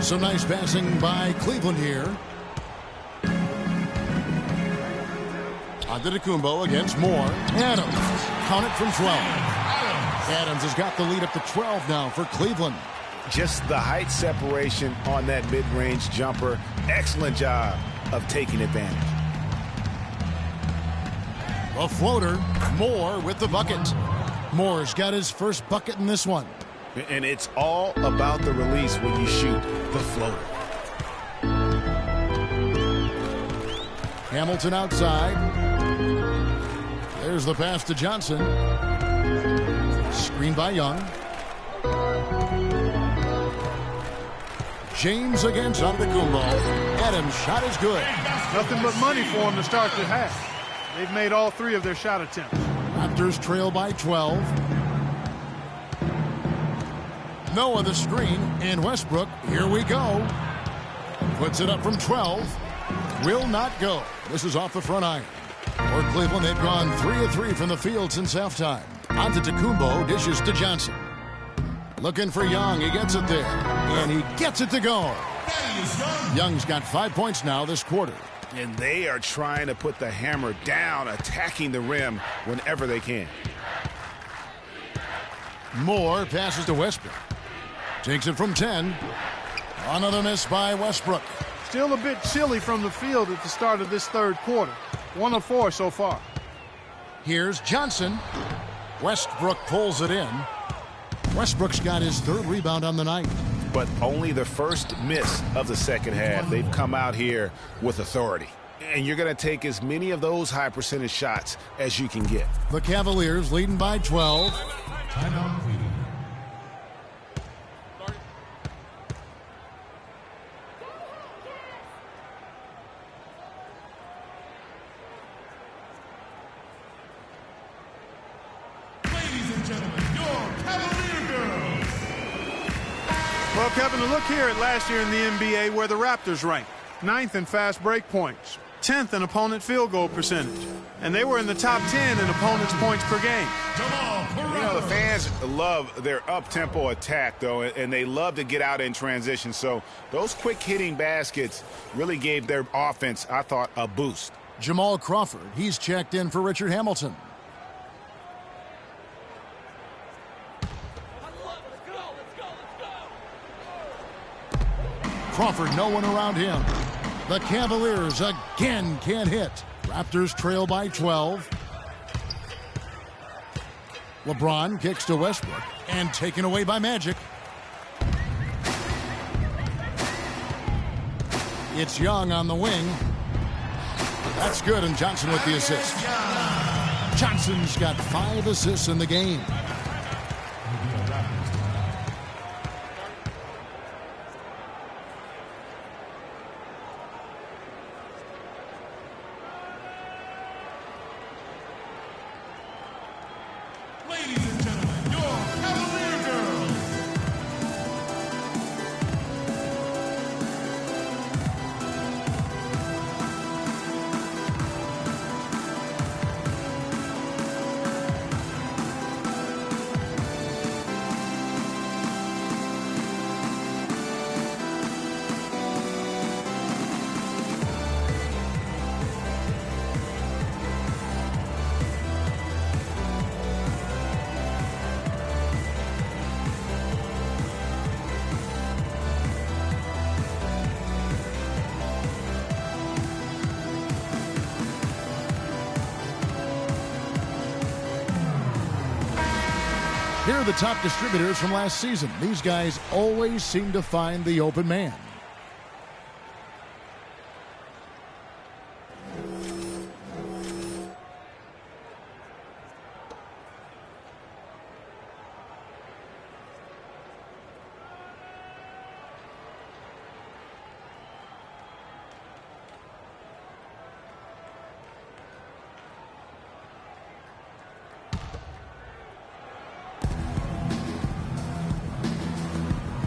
Some nice passing by Cleveland here. Antetokounmpo against Moore. Adams. Count it from 12. Adams has got the lead up to 12 now for Cleveland. Just the height separation on that mid-range jumper. Excellent job of taking advantage. A floater. Moore with the bucket. Moore's got his first bucket in this one. And it's all about the release when you shoot the floater. Hamilton outside. There's the pass to Johnson. Screen by Young. James against Antetokounmpo. Adams' shot is good. Nothing but money for him to start the half. They've made all 3 of their shot attempts. Raptors trail by 12. Noah the screen, and Westbrook, here we go. Puts it up from 12. Will not go. This is off the front iron. For Cleveland, they've gone 3 of 3 from the field since halftime. Antetokounmpo dishes to Johnson. Looking for Young. He gets it there. And he gets it to go. Young's got 5 points now this quarter. And they are trying to put the hammer down, attacking the rim whenever they can. Moore passes to Westbrook. Takes it from 10. Another miss by Westbrook. Still a bit chilly from the field at the start of this 3rd quarter. 1 of 4 so far. Here's Johnson. Westbrook pulls it in. Westbrook's got his 3rd rebound on the night. But only the first miss of the second half. They've come out here with authority. And you're going to take as many of those high percentage shots as you can get. The Cavaliers leading by 12. Timeout. Well, Kevin, a look here at last year in the NBA where the Raptors ranked. 9th in fast break points, 10th in opponent field goal percentage, and they were in the top 10 in opponents' points per game. You know, the fans love their up-tempo attack, though, and they love to get out in transition. So those quick-hitting baskets really gave their offense, I thought, a boost. Jamal Crawford, he's checked in for Richard Hamilton. Crawford, no one around him. The Cavaliers again can't hit. Raptors trail by 12. LeBron kicks to Westbrook and taken away by Magic. It's Young on the wing. That's good, and Johnson with the assist. Johnson's got 5 assists in the game. Ladies and gentlemen, your Cavalier girls. Here are the top distributors from last season. These guys always seem to find the open man.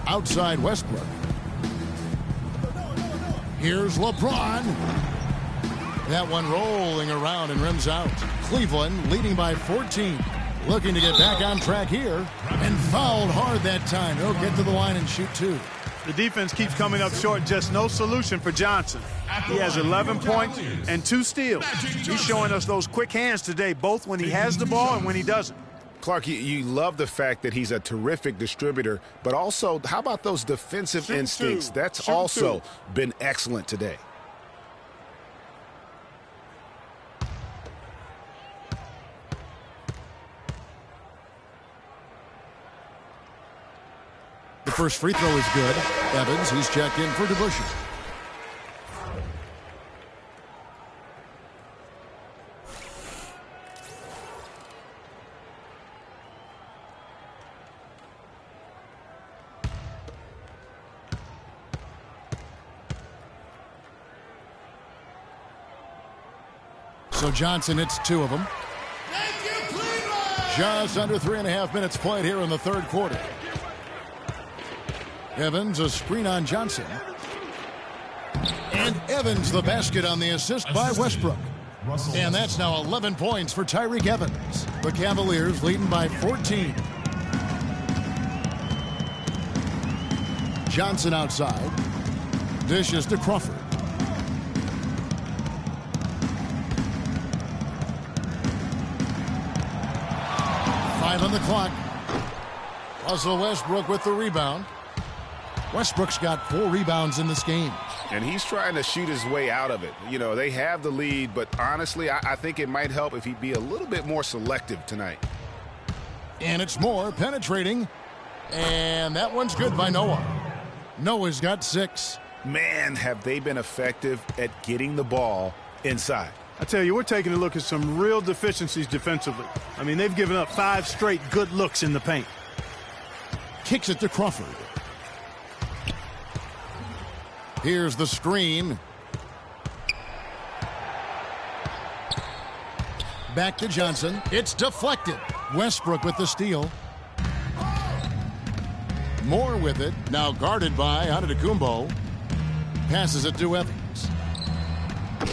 Outside Westbrook. Here's LeBron. That one rolling around and rims out. Cleveland leading by 14. Looking to get back on track here. And fouled hard that time. He'll get to the line and shoot 2. The defense keeps coming up short. Just no solution for Johnson. He has 11 points and 2 steals. He's showing us those quick hands today, both when he has the ball and when he doesn't. Clark, you love the fact that he's a terrific distributor, but also, how about those defensive instincts? That's also been excellent today. The first free throw is good. Evans, he's checked in for DeBusschere. So Johnson hits 2 of them. Just under 3.5 minutes played here in the third quarter. Evans, a screen on Johnson. And Evans, the basket on the assist by Westbrook. And that's now 11 points for Tyreke Evans. The Cavaliers leading by 14. Johnson outside. Dishes to Crawford. On the clock. Russell Westbrook with the rebound. Westbrook's got 4 rebounds in this game. And he's trying to shoot his way out of it. You know, they have the lead, but honestly, I think it might help if he'd be a little bit more selective tonight. And it's more penetrating. And that one's good by Noah. Noah's got 6. Man, have they been effective at getting the ball inside. I tell you, we're taking a look at some real deficiencies defensively. I mean, they've given up 5 straight good looks in the paint. Kicks it to Crawford. Here's the screen. Back to Johnson. It's deflected. Westbrook with the steal. Moore with it. Now guarded by Antetokounmpo. Passes it to Evans.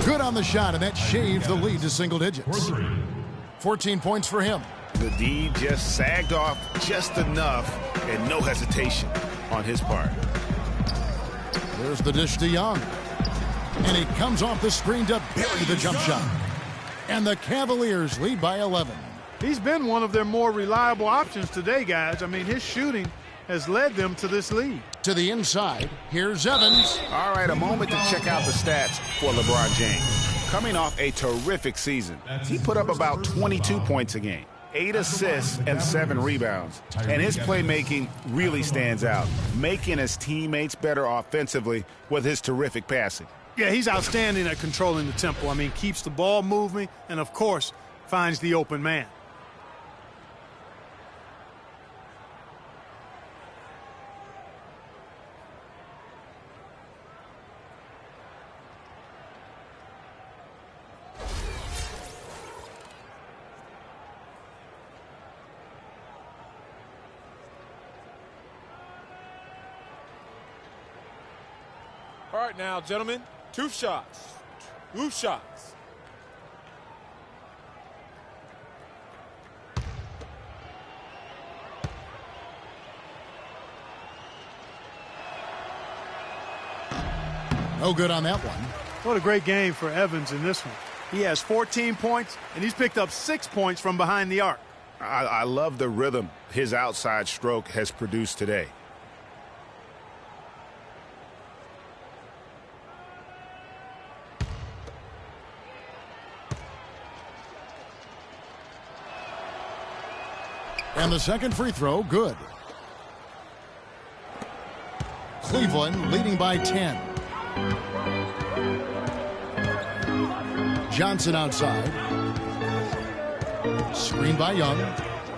Good on the shot, and that shaves the lead to single digits. 14 points for him. The D just sagged off just enough, and no hesitation on his part. There's the dish to Young. And he comes off the screen to bury the jump shot. And the Cavaliers lead by 11. He's been one of their more reliable options today, guys. I mean, his shooting has led them to this lead. To the inside, here's Evans. All right, a moment to check out the stats for LeBron James. Coming off a terrific season, he put up about 22 points a game. 8 assists and 7 rebounds. And his playmaking really stands out, making his teammates better offensively with his terrific passing. Yeah, he's outstanding at controlling the tempo. I mean, keeps the ball moving and, of course, finds the open man. All right now, gentlemen, 2 shots. 2 shots. No good on that one. What a great game for Evans in this one. He has 14 points, and he's picked up 6 points from behind the arc. I love the rhythm his outside stroke has produced today. And the second free throw, good. Cleveland leading by 10. Johnson outside. Screen by Young.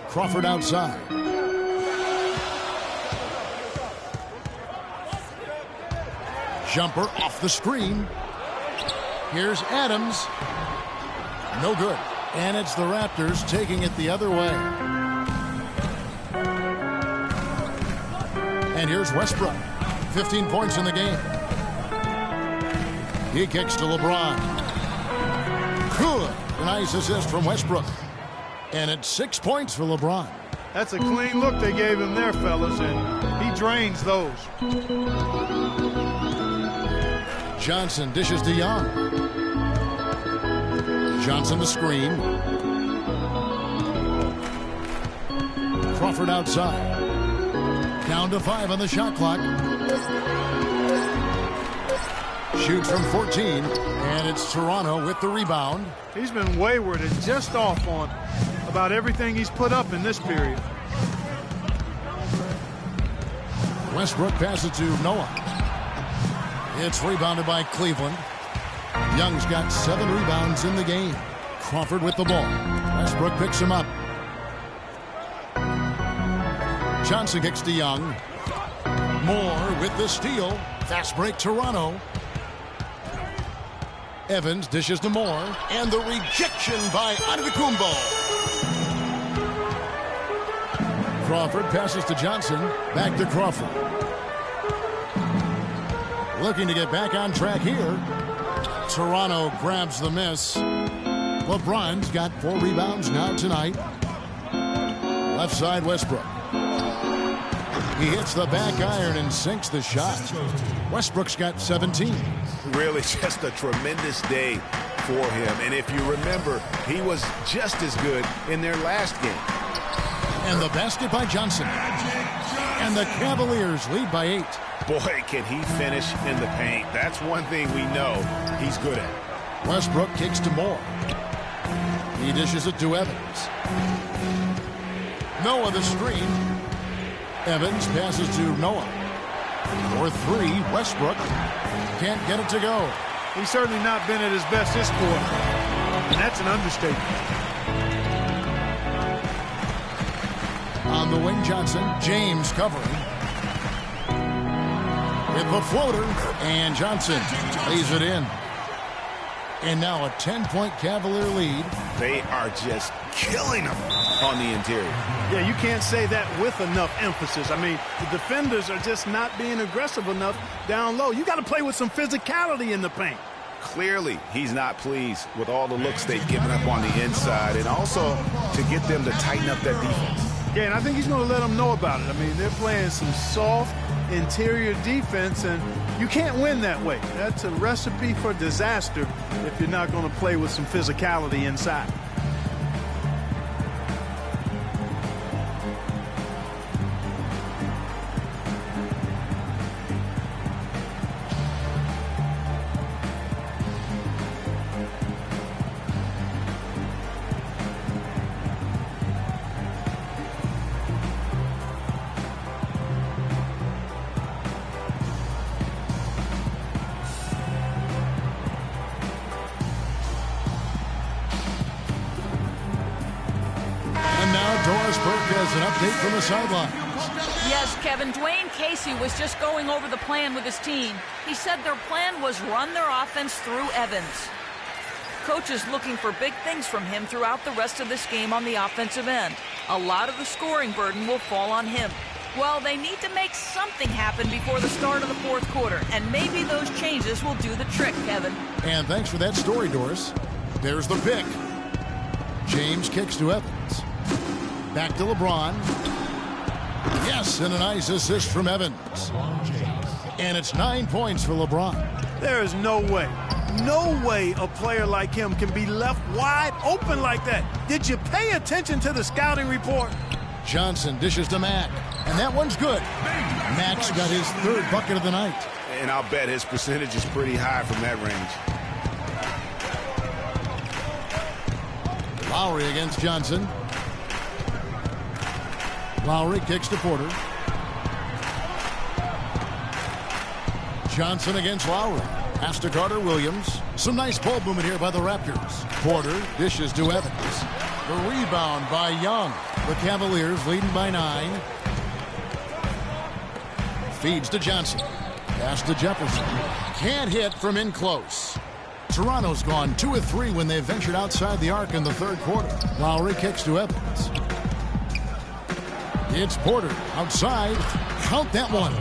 Crawford outside. Jumper off the screen. Here's Adams. No good. And it's the Raptors taking it the other way. And here's Westbrook. 15 points in the game. He kicks to LeBron. Good. A nice assist from Westbrook. And it's 6 points for LeBron. That's a clean look they gave him there, fellas, and he drains those. Johnson dishes to Young. Johnson the screen. Crawford outside. Down to 5 on the shot clock. Shoots from 14, and it's Toronto with the rebound. He's been wayward and just off on about everything he's put up in this period. Westbrook passes to Noah. It's rebounded by Cleveland. Young's got 7 rebounds in the game. Crawford with the ball. Westbrook picks him up. Johnson kicks to Young. Moore with the steal. Fast break Toronto. Evans dishes to Moore. And the rejection by Antetokounmpo. Crawford passes to Johnson. Back to Crawford. Looking to get back on track here. Toronto grabs the miss. LeBron's got 4 rebounds now tonight. Left side Westbrook. He hits the back iron and sinks the shot. Westbrook's got 17. Really just a tremendous day for him. And if you remember, he was just as good in their last game. And the basket by Johnson. And the Cavaliers lead by 8. Boy, can he finish in the paint. That's one thing we know he's good at. Westbrook kicks to Moore. He dishes it to Evans. Noah the screen. Evans passes to Noah. For 3, Westbrook can't get it to go. He's certainly not been at his best this quarter. And that's an understatement. On the wing, Johnson. James covering. With the floater. And Johnson lays it in. And now a 10-point Cavalier lead. They are just killing them on the interior. Yeah, you can't say that with enough emphasis. I mean, the defenders are just not being aggressive enough down low. You got to play with some physicality in the paint. Clearly, he's not pleased with all the looks they've given up on the inside, and also to get them to tighten up that defense. Yeah, and I think he's going to let them know about it. I mean, they're playing some soft interior defense, and you can't win that way. That's a recipe for disaster if you're not going to play with some physicality inside. Burke has an update from the sideline. Yes, Kevin, Dwayne Casey was just going over the plan with his team. He said their plan was run their offense through Evans. Coach is looking for big things from him throughout the rest of this game on the offensive end. A lot of the scoring burden will fall on him. Well, they need to make something happen before the start of the fourth quarter, and maybe those changes will do the trick, Kevin. And thanks for that story, Doris. There's the pick. James kicks to Evans. Back to LeBron. Yes, and a nice assist from Evans. And it's 9 points for LeBron. There is no way a player like him can be left wide open like that. Did you pay attention to the scouting report? Johnson dishes to Mack, and that one's good. Mack's got his third bucket of the night. And I'll bet his percentage is pretty high from that range. Lowry against Johnson. Lowry kicks to Porter. Johnson against Lowry. Pass to Carter Williams. Some nice ball movement here by the Raptors. Porter dishes to Evans. The rebound by Young. The Cavaliers leading by 9. Feeds to Johnson. Pass to Jefferson. Can't hit from in close. Toronto's gone 2 of 3 when they ventured outside the arc in the third quarter. Lowry kicks to Evans. It's Porter outside. Count that one.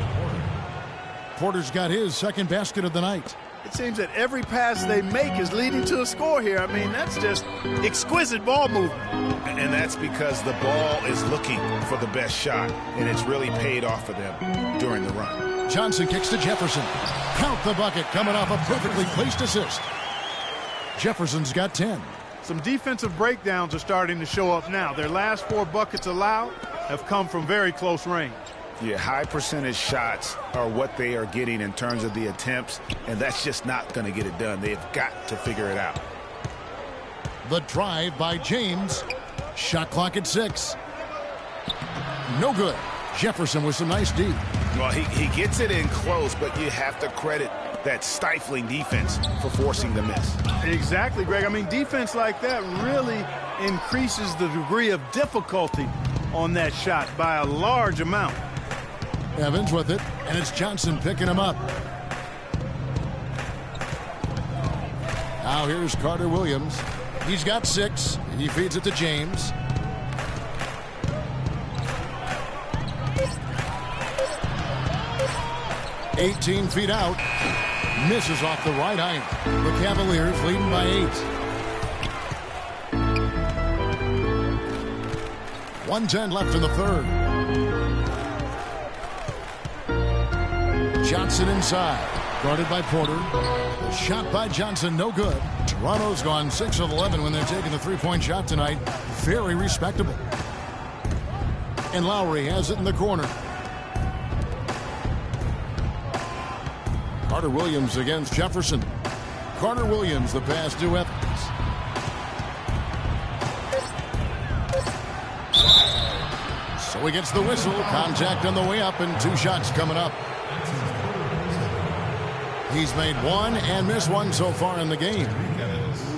Porter's got his second basket of the night. It seems that every pass they make is leading to a score here. I mean, that's just exquisite ball movement. And that's because the ball is looking for the best shot, and it's really paid off for them during the run. Johnson kicks to Jefferson. Count the bucket coming off a perfectly placed assist. Jefferson's got 10. Some defensive breakdowns are starting to show up now. Their last 4 buckets allowed have come from very close range. Yeah, high percentage shots are what they are getting in terms of the attempts, and that's just not going to get it done. They've got to figure it out. The drive by James. Shot clock at 6. No good. Jefferson with some nice D. Well, he gets it in close, but you have to credit that stifling defense for forcing the miss. Exactly, Greg. I mean, defense like that really increases the degree of difficulty on that shot by a large amount. Evans with it, and it's Johnson picking him up. Now here's Carter Williams. He's got 6. He feeds it to James. "18 feet out. Misses off the right iron. The Cavaliers leading by 8. 1:10 left in the third. Johnson inside. Guarded by Porter. The shot by Johnson, no good. Toronto's gone 6 of 11 when they're taking the three-point shot tonight. Very respectable. And Lowry has it in the corner. Carter Williams against Jefferson. Carter Williams, the pass to Evans. So he gets the whistle. Contact on the way up and 2 shots coming up. He's made 1 and missed 1 so far in the game.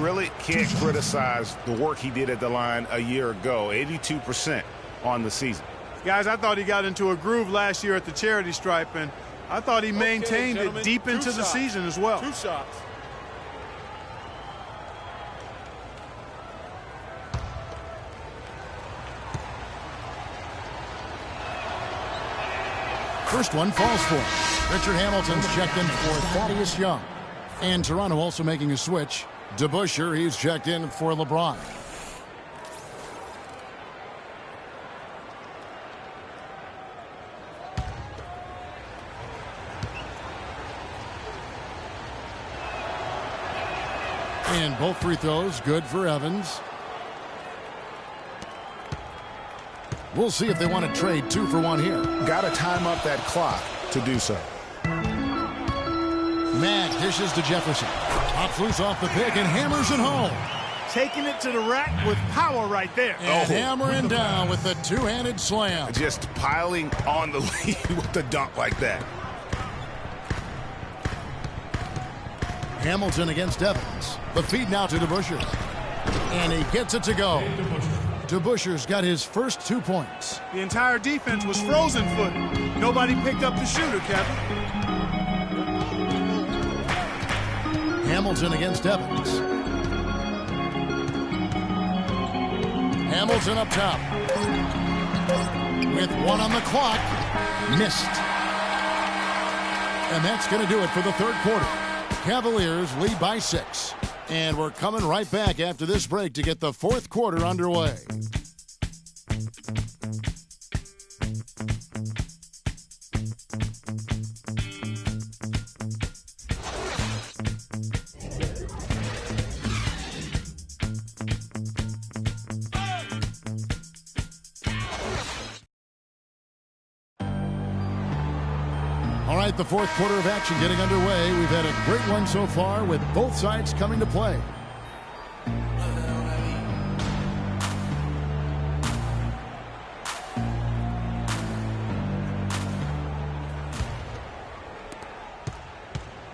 Really can't criticize the work he did at the line a year ago. 82% on the season. Guys, I thought he got into a groove last year at the charity stripe, and I thought he maintained it deep into the season as well. 2 shots. First one falls for him. Richard Hamilton's checked in for Thaddeus Young. And Toronto also making a switch. DeBusschere, he's checked in for LeBron. And both free throws good for Evans. We'll see if they want to trade 2 for 1 here. Got to time up that clock to do so. Mack dishes to Jefferson. Pops loose off the pick and hammers it home. Taking it to the rack with power right there. And hammering down with the 2-handed slam. Just piling on the lead with the dunk like that. Hamilton against Evans. The feed now to DeBusschere. And he gets it to go. DeBusschere's got his first 2 points. The entire defense was frozen footed. Nobody picked up the shooter, Kevin. Hamilton against Evans. Hamilton up top. With 1 on the clock. Missed. And that's going to do it for the third quarter. Cavaliers lead by 6. And we're coming right back after this break to get the fourth quarter underway. All right, the fourth quarter of action getting underway. We've had a great one so far with both sides coming to play.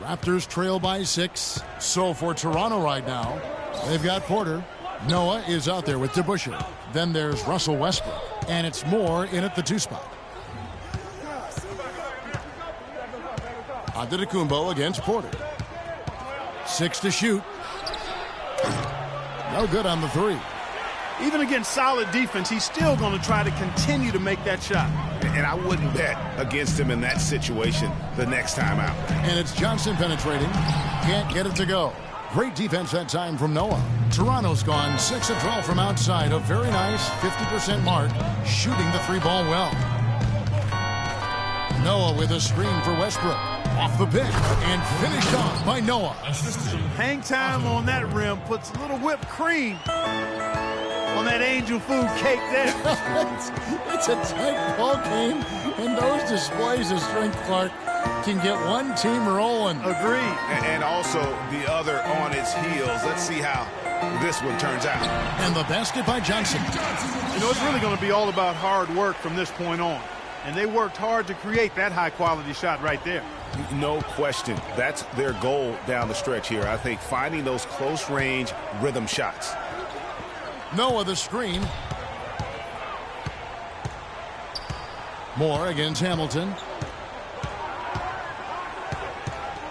Raptors trail by 6. So for Toronto right now, they've got Porter. Noah is out there with DeBusschere. Then there's Russell Westbrook. And it's Moore in at the 2 spot. Antetokounmpo against Porter. 6 to shoot. No good on the 3. Even against solid defense, he's still going to try to continue to make that shot. And I wouldn't bet against him in that situation the next time out. And it's Johnson penetrating. Can't get it to go. Great defense that time from Noah. Toronto's gone 6 of 12 from outside. A very nice 50% mark, shooting the 3-ball well. Noah with a screen for Westbrook. Off the pick and finished off by Noah. Hang time on that rim puts a little whipped cream on that angel food cake there. It's a tight ball game, and those displays of strength, Clark, can get one team rolling. Agreed. And also the other on its heels. Let's see how this one turns out. And the basket by Johnson. You know, it's really going to be all about hard work from this point on. And they worked hard to create that high-quality shot right there. No question. That's their goal down the stretch here. I think finding those close-range rhythm shots. Noah the screen. Moore against Hamilton.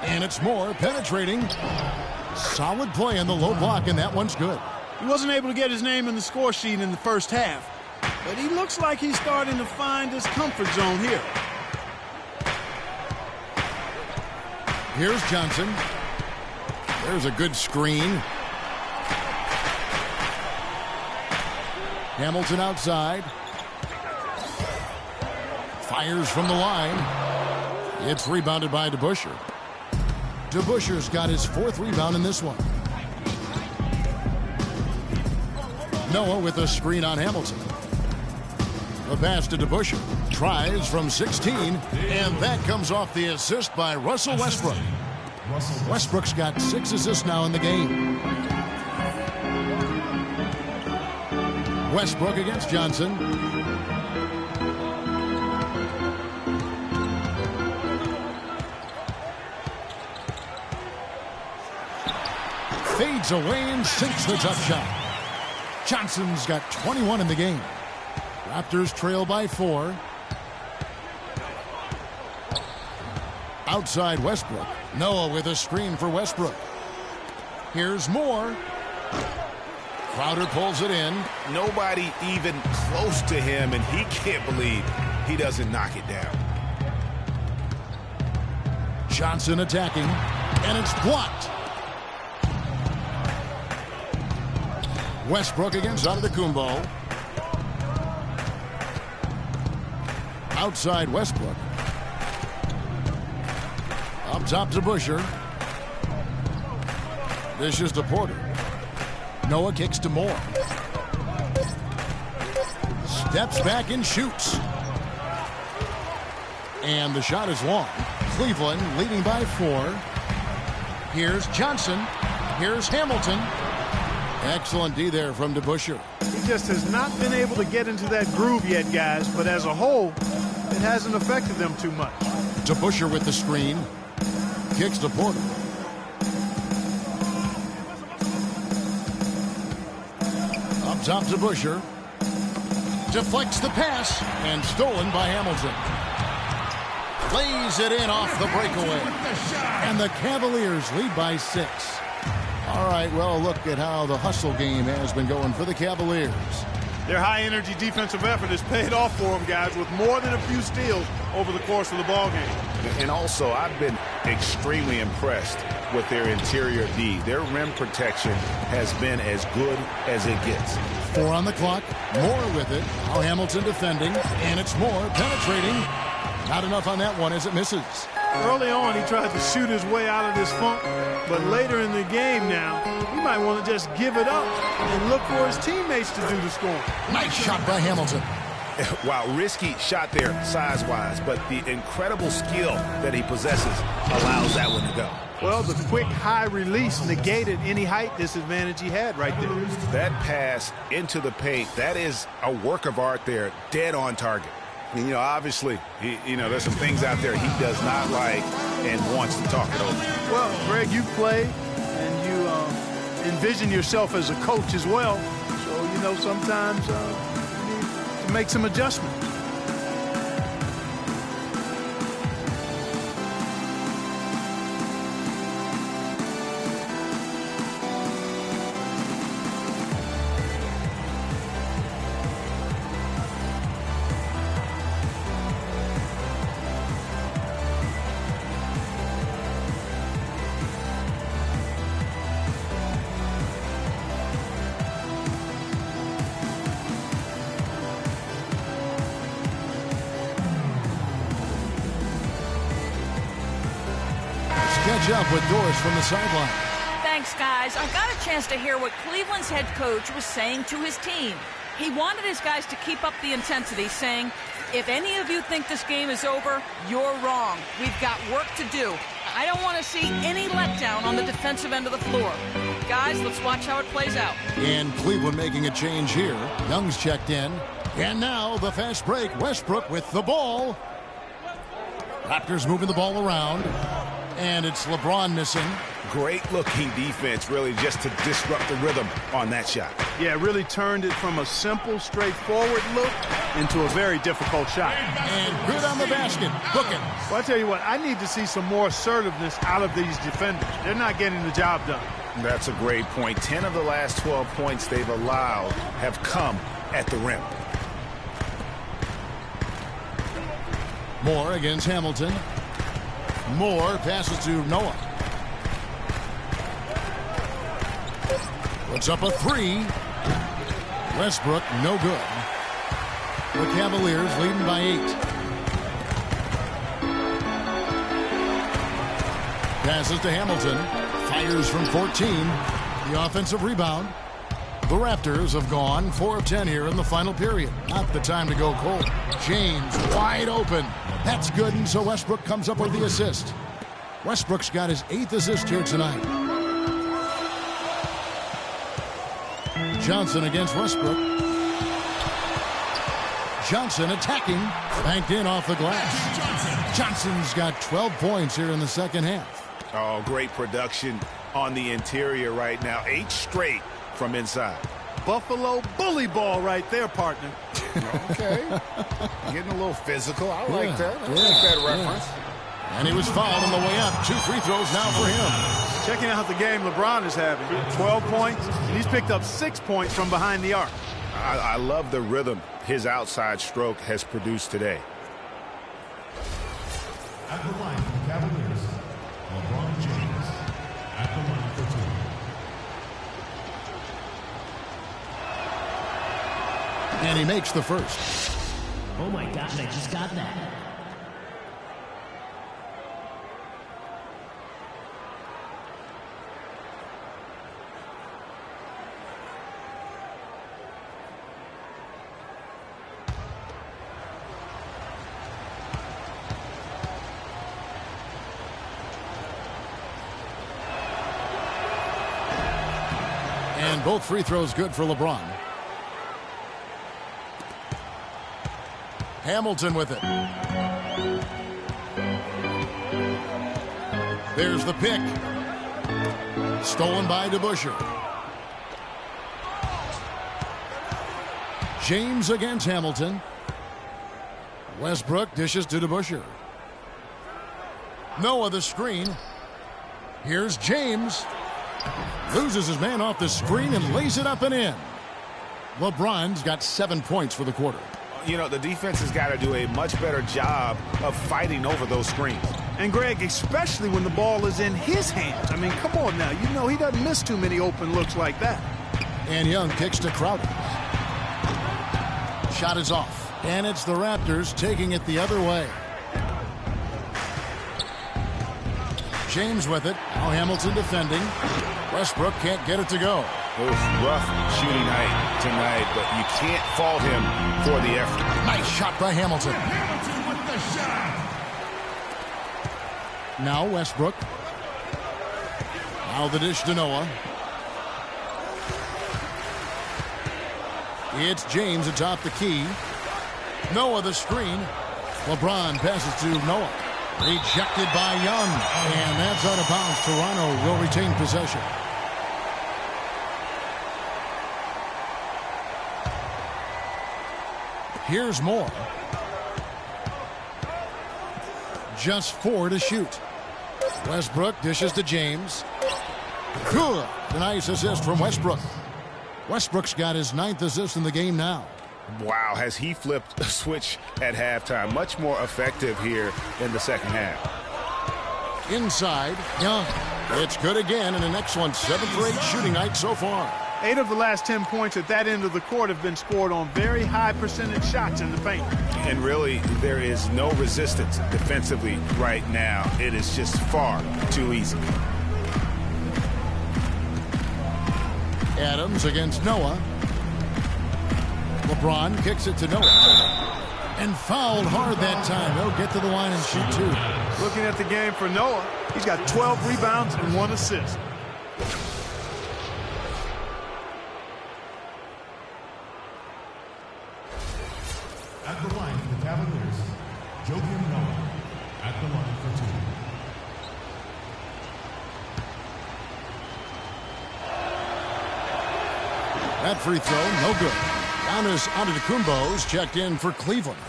And it's Moore penetrating. Solid play in the low block, and that one's good. He wasn't able to get his name in the score sheet in the first half, but he looks like he's starting to find his comfort zone here. Here's Johnson. There's a good screen. Hamilton outside. Fires from the line. It's rebounded by DeBusschere. DeBusschere's got his 4th rebound in this one. Noah with a screen on Hamilton. The pass to DeBusschere. Tries from 16, and that comes off the assist by Russell Westbrook. Westbrook's got 6 assists now in the game. Westbrook against Johnson. Fades away and sinks the tough shot. Johnson's got 21 in the game. Raptors trail by 4. Outside Westbrook. Noah with a screen for Westbrook. Here's Moore. Crowder pulls it in. Nobody even close to him, and he can't believe he doesn't knock it down. Johnson attacking, and it's blocked. Westbrook against Antetokounmpo. Outside Westbrook. Up top to DeBusschere. This is to Porter. Noah kicks to Moore. Steps back and shoots. And the shot is long. Cleveland leading by 4. Here's Johnson. Here's Hamilton. Excellent D there from DeBusschere. He just has not been able to get into that groove yet, guys, but as a whole, it hasn't affected them too much. DeBusschere with the screen. Kicks to Porter. Up top to DeBusschere. deflects the pass and stolen by Hamilton. Lays it in off the breakaway. And the Cavaliers lead by 6. All right, well, look at how the hustle game has been going for the Cavaliers. Their high-energy defensive effort has paid off for them, guys, with more than a few steals over the course of the ball game. And also, I've been extremely impressed with their interior D. Their rim protection has been as good as it gets. 4 on the clock. Moore with it. Now Hamilton defending. And it's Moore penetrating. Not enough on that one as it misses. Early on, he tried to shoot his way out of this funk, but later in the game now, he might want to just give it up and look for his teammates to do the scoring. Nice shot by Hamilton. Wow, risky shot there size-wise, but the incredible skill that he possesses allows that one to go. Well, the quick high release negated any height disadvantage he had right there. That pass into the paint, that is a work of art there, dead on target. And, obviously, there's some things out there he does not like and wants to talk it over. Well, Greg, you play and you envision yourself as a coach as well. So, sometimes you need to make some adjustments. Catch up with Doris from the sideline. Thanks, guys. I got a chance to hear what Cleveland's head coach was saying to his team. He wanted his guys to keep up the intensity, saying, if any of you think this game is over, you're wrong. We've got work to do. I don't want to see any letdown on the defensive end of the floor. Guys, let's watch how it plays out. And Cleveland making a change here. Young's checked in. And now the fast break. Westbrook with the ball. Raptors moving the ball around. And it's LeBron missing. Great-looking defense, really, just to disrupt the rhythm on that shot. Yeah, really turned it from a simple, straightforward look into a very difficult shot. And good on the basket. Book it. Well, I tell you what, I need to see some more assertiveness out of these defenders. They're not getting the job done. That's a great point. 10 of the last 12 points they've allowed have come at the rim. Moore against Hamilton. Moore passes to Noah. Puts up a 3. Westbrook, no good. The Cavaliers leading by 8. Passes to Hamilton. Fires from 14. The offensive rebound. The Raptors have gone 4 of 10 here in the final period. Not the time to go cold. James wide open. That's good, and so Westbrook comes up with the assist. Westbrook's got his 8th assist here tonight. Johnson against Westbrook. Johnson attacking. Banked in off the glass. Johnson's got 12 points here in the second half. Oh, great production on the interior right now. 8 straight from inside. Buffalo bully ball right there, partner. Okay. Getting a little physical. I like that. I like that reference. And he was fouled on the way up. 2 free throws now for him. Checking out the game LeBron is having. 12 points. And he's picked up 6 points from behind the arc. I love the rhythm his outside stroke has produced today. At the line for the Cavaliers, LeBron James. At the line for 2. And he makes the first. Oh my gosh, I just got that. And both free throws good for LeBron. Hamilton with it. There's the pick. Stolen by DeBusschere. James against Hamilton. Westbrook dishes to DeBusschere. Noah the screen. Here's James. Loses his man off the screen and lays it up and in. LeBron's got 7 points for the quarter. You know, the defense has got to do a much better job of fighting over those screens. And Greg, especially when the ball is in his hands. I mean, come on now. You know he doesn't miss too many open looks like that. And Young kicks to Crowder. Shot is off. And it's the Raptors taking it the other way. James with it. Now Hamilton defending. Westbrook can't get it to go. Rough shooting night tonight, but you can't fault him for the effort. Nice shot by Hamilton. Hamilton with the shot. Now Westbrook. Now the dish to Noah. It's James atop the key. Noah the screen. LeBron passes to Noah. Rejected by Young. And that's out of bounds. Toronto will retain possession. Here's Moore. Just 4 to shoot. Westbrook dishes to James. Good. A nice assist from Westbrook. Westbrook's got his 9th assist in the game now. Wow, has he flipped a switch at halftime. Much more effective here in the second half. Inside, Young. It's good again, and an excellent 7 for 8 shooting night so far. 8 of the last 10 points at that end of the court have been scored on very high percentage shots in the paint. And really, there is no resistance defensively right now. It is just far too easy. Adams against Noah. LeBron kicks it to Noah. And fouled hard that time. He'll get to the line and shoot 2. Looking at the game for Noah, he's got 12 rebounds and 1 assist. At the line for the Cavaliers, Joakim Noah. At the line for 2. That free throw, no good. Giannis Antetokounmpo's checked in for Cleveland.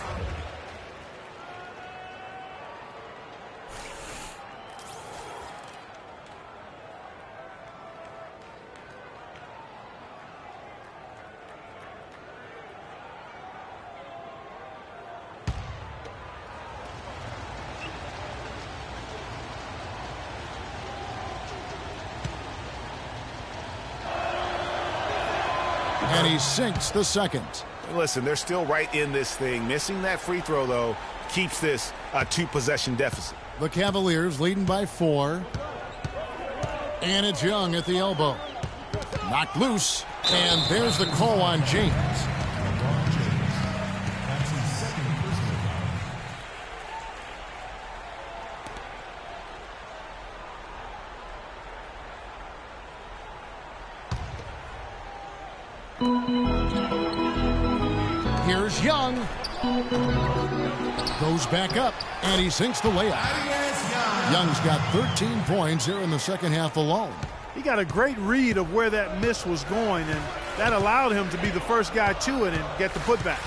And he sinks the second. Listen, they're still right in this thing. Missing that free throw, though, keeps this a 2-possession deficit. The Cavaliers leading by 4. And it's Young at the elbow. Knocked loose. And there's the call on James. LeBron James. That's his second personal foul. Here's Young. Goes back up, and he sinks the layup. Young's got 13 points here in the second half alone. He got a great read of where that miss was going, and that allowed him to be the first guy to it and get the putback.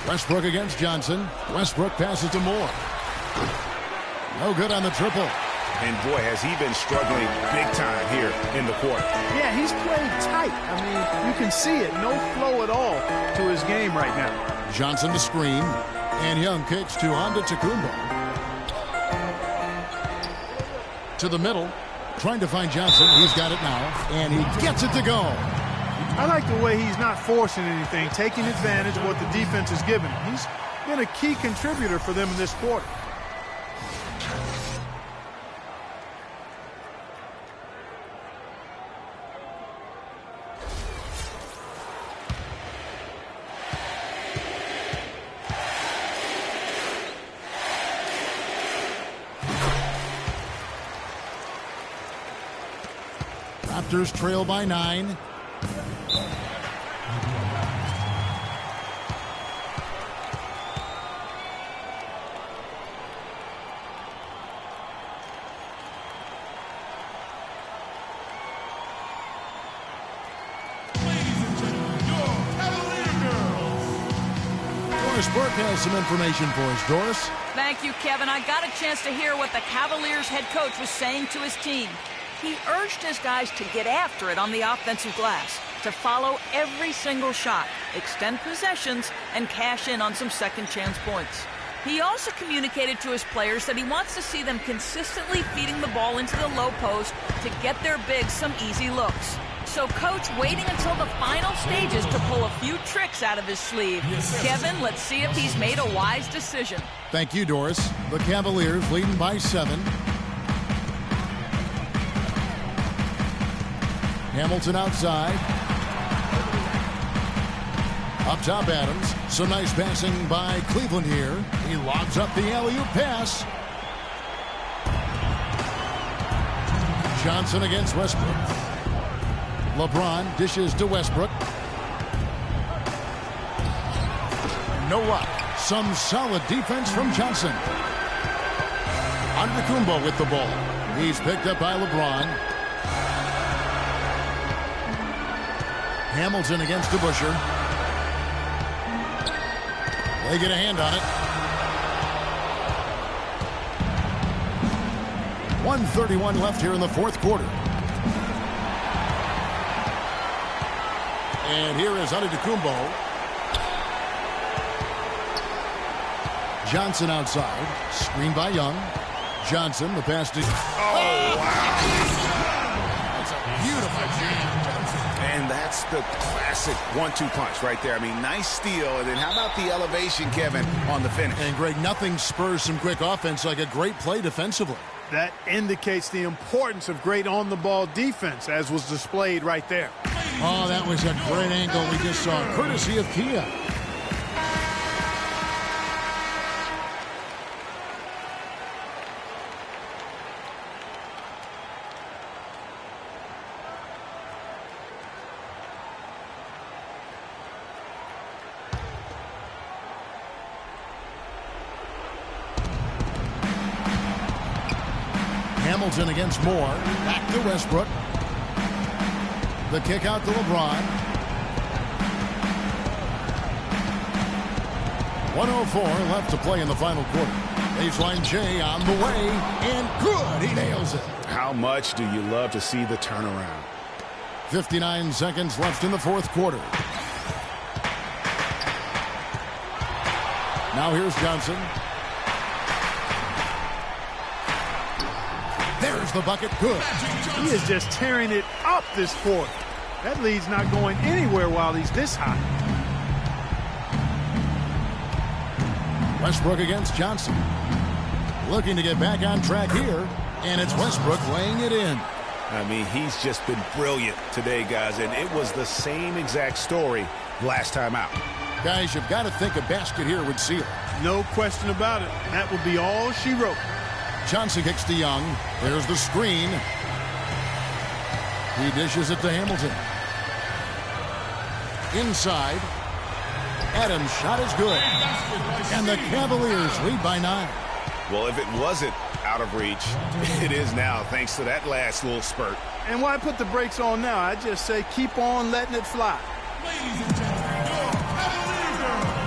Westbrook against Johnson. Westbrook passes to Moore. No good on the triple. And boy, has he been struggling big time here in the quarter. Yeah, he's played tight. I mean, you can see it. No flow at all to his game right now. Johnson to screen. And Young kicks to Antetokounmpo. To the middle. Trying to find Johnson. He's got it now. And he gets it to go. I like the way he's not forcing anything, taking advantage of what the defense has given him. He's been a key contributor for them in this quarter. Raptors trail by 9. Burke has some information for us. Doris? Thank you, Kevin. I got a chance to hear what the Cavaliers head coach was saying to his team. He urged his guys to get after it on the offensive glass, to follow every single shot, extend possessions, and cash in on some second chance points. He also communicated to his players that he wants to see them consistently feeding the ball into the low post to get their bigs some easy looks. So Coach waiting until the final stages to pull a few tricks out of his sleeve. Kevin, let's see if he's made a wise decision. Thank you, Doris. The Cavaliers leading by 7. Hamilton outside. Up top, Adams. Some nice passing by Cleveland here. He lobs up the alley-oop pass. Johnson against Westbrook. LeBron dishes to Westbrook. No luck. Some solid defense from Johnson. Antetokounmpo with the ball. He's picked up by LeBron. Hamilton against DeBusschere. They get a hand on it. 1:31 left here in the fourth quarter. And here is Antetokounmpo. Johnson outside. Screened by Young. Johnson, the pass to... Oh, wow. That's a beautiful jam. And that's the classic 1-2 punch right there. I mean, nice steal. And then how about the elevation, Kevin, on the finish? And, Greg, nothing spurs some quick offense like a great play defensively. That indicates the importance of great on-the-ball defense, as was displayed right there. Oh, that was a great angle we just saw, courtesy of Kia. Hamilton against Moore. Back to Westbrook. The kick out to LeBron. 1:04 left to play in the final quarter. Baseline J on the way, and good. He nails it. How much do you love to see the turnaround? 59 seconds left in the fourth quarter. Now here's Johnson. There's the bucket. Good. He is just tearing it up this quarter. That lead's not going anywhere while he's this hot. Westbrook against Johnson. Looking to get back on track here. And it's Westbrook laying it in. I mean, he's just been brilliant today, guys. And it was the same exact story last time out. Guys, you've got to think a basket here would seal it. No question about it. That would be all she wrote. Johnson kicks to Young. There's the screen. He dishes it to Hamilton. Inside. Adams' shot is good. And the Cavaliers lead by 9. Well, if it wasn't out of reach, it is now, thanks to that last little spurt. And why put the brakes on now? I just say keep on letting it fly. Ladies and gentlemen, your Cavalier girls.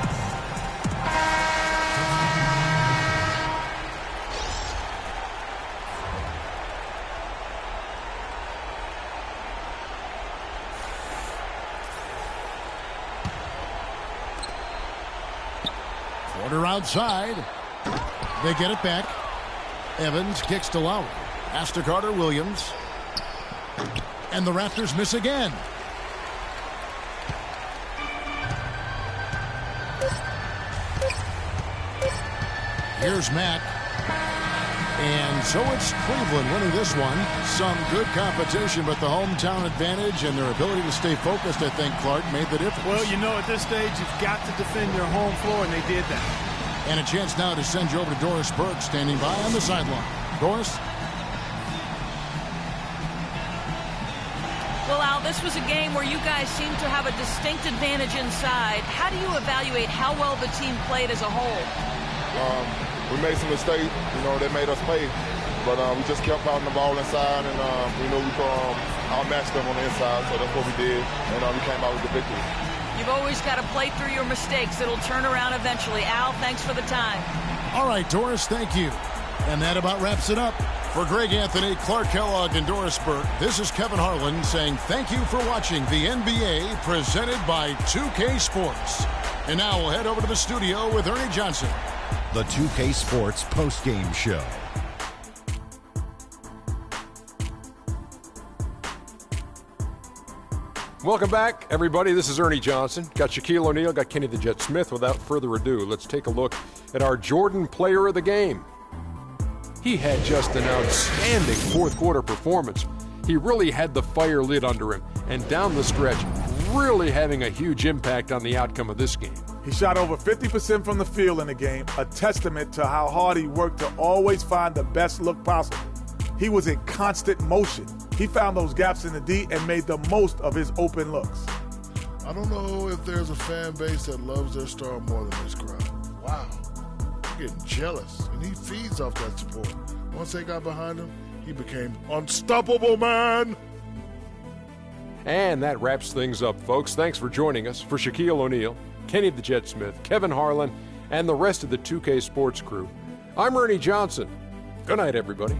Porter outside. They get it back. Evans kicks to Lowry. Pass to Carter-Williams. And the Raptors miss again. Here's Mack. And so it's Cleveland winning this one. Some good competition, but the hometown advantage and their ability to stay focused, I think, Clark, made the difference. Well, you know, at this stage, you've got to defend your home floor, and they did that. And a chance now to send you over to Doris Burke, standing by on the sideline. Doris? Well, Al, this was a game where you guys seem to have a distinct advantage inside. How do you evaluate how well the team played as a whole? We made some mistakes, you know, that made us pay. But we just kept pounding the ball inside, and we know we outmatched them on the inside, so that's what we did, and we came out with the victory. You You've always got to play through your mistakes. It'll turn around eventually. Al, thanks for the time. All right, Doris, thank you. And that about wraps it up. For Greg Anthony, Clark Kellogg, and Doris Burke, this is Kevin Harlan saying thank you for watching the NBA presented by 2K Sports. And now we'll head over to the studio with Ernie Johnson. The 2K Sports postgame show. Welcome back, everybody. This is Ernie Johnson. Got Shaquille O'Neal, got Kenny the Jet Smith. Without further ado, let's take a look at our Jordan Player of the Game. He had just an outstanding fourth quarter performance. He really had the fire lit under him, and down the stretch, really having a huge impact on the outcome of this game. He shot over 50% from the field in the game, a testament to how hard he worked to always find the best look possible. He was in constant motion. He found those gaps in the D and made the most of his open looks. I don't know if there's a fan base that loves their star more than this crowd. Wow. Getting jealous, and he feeds off that support. Once they got behind him, he became unstoppable, man. And that wraps things up, folks. Thanks for joining us. For Shaquille O'Neal, Kenny the Jet Smith, Kevin Harlan, and the rest of the 2K Sports crew, I'm Ernie Johnson. Good night, everybody.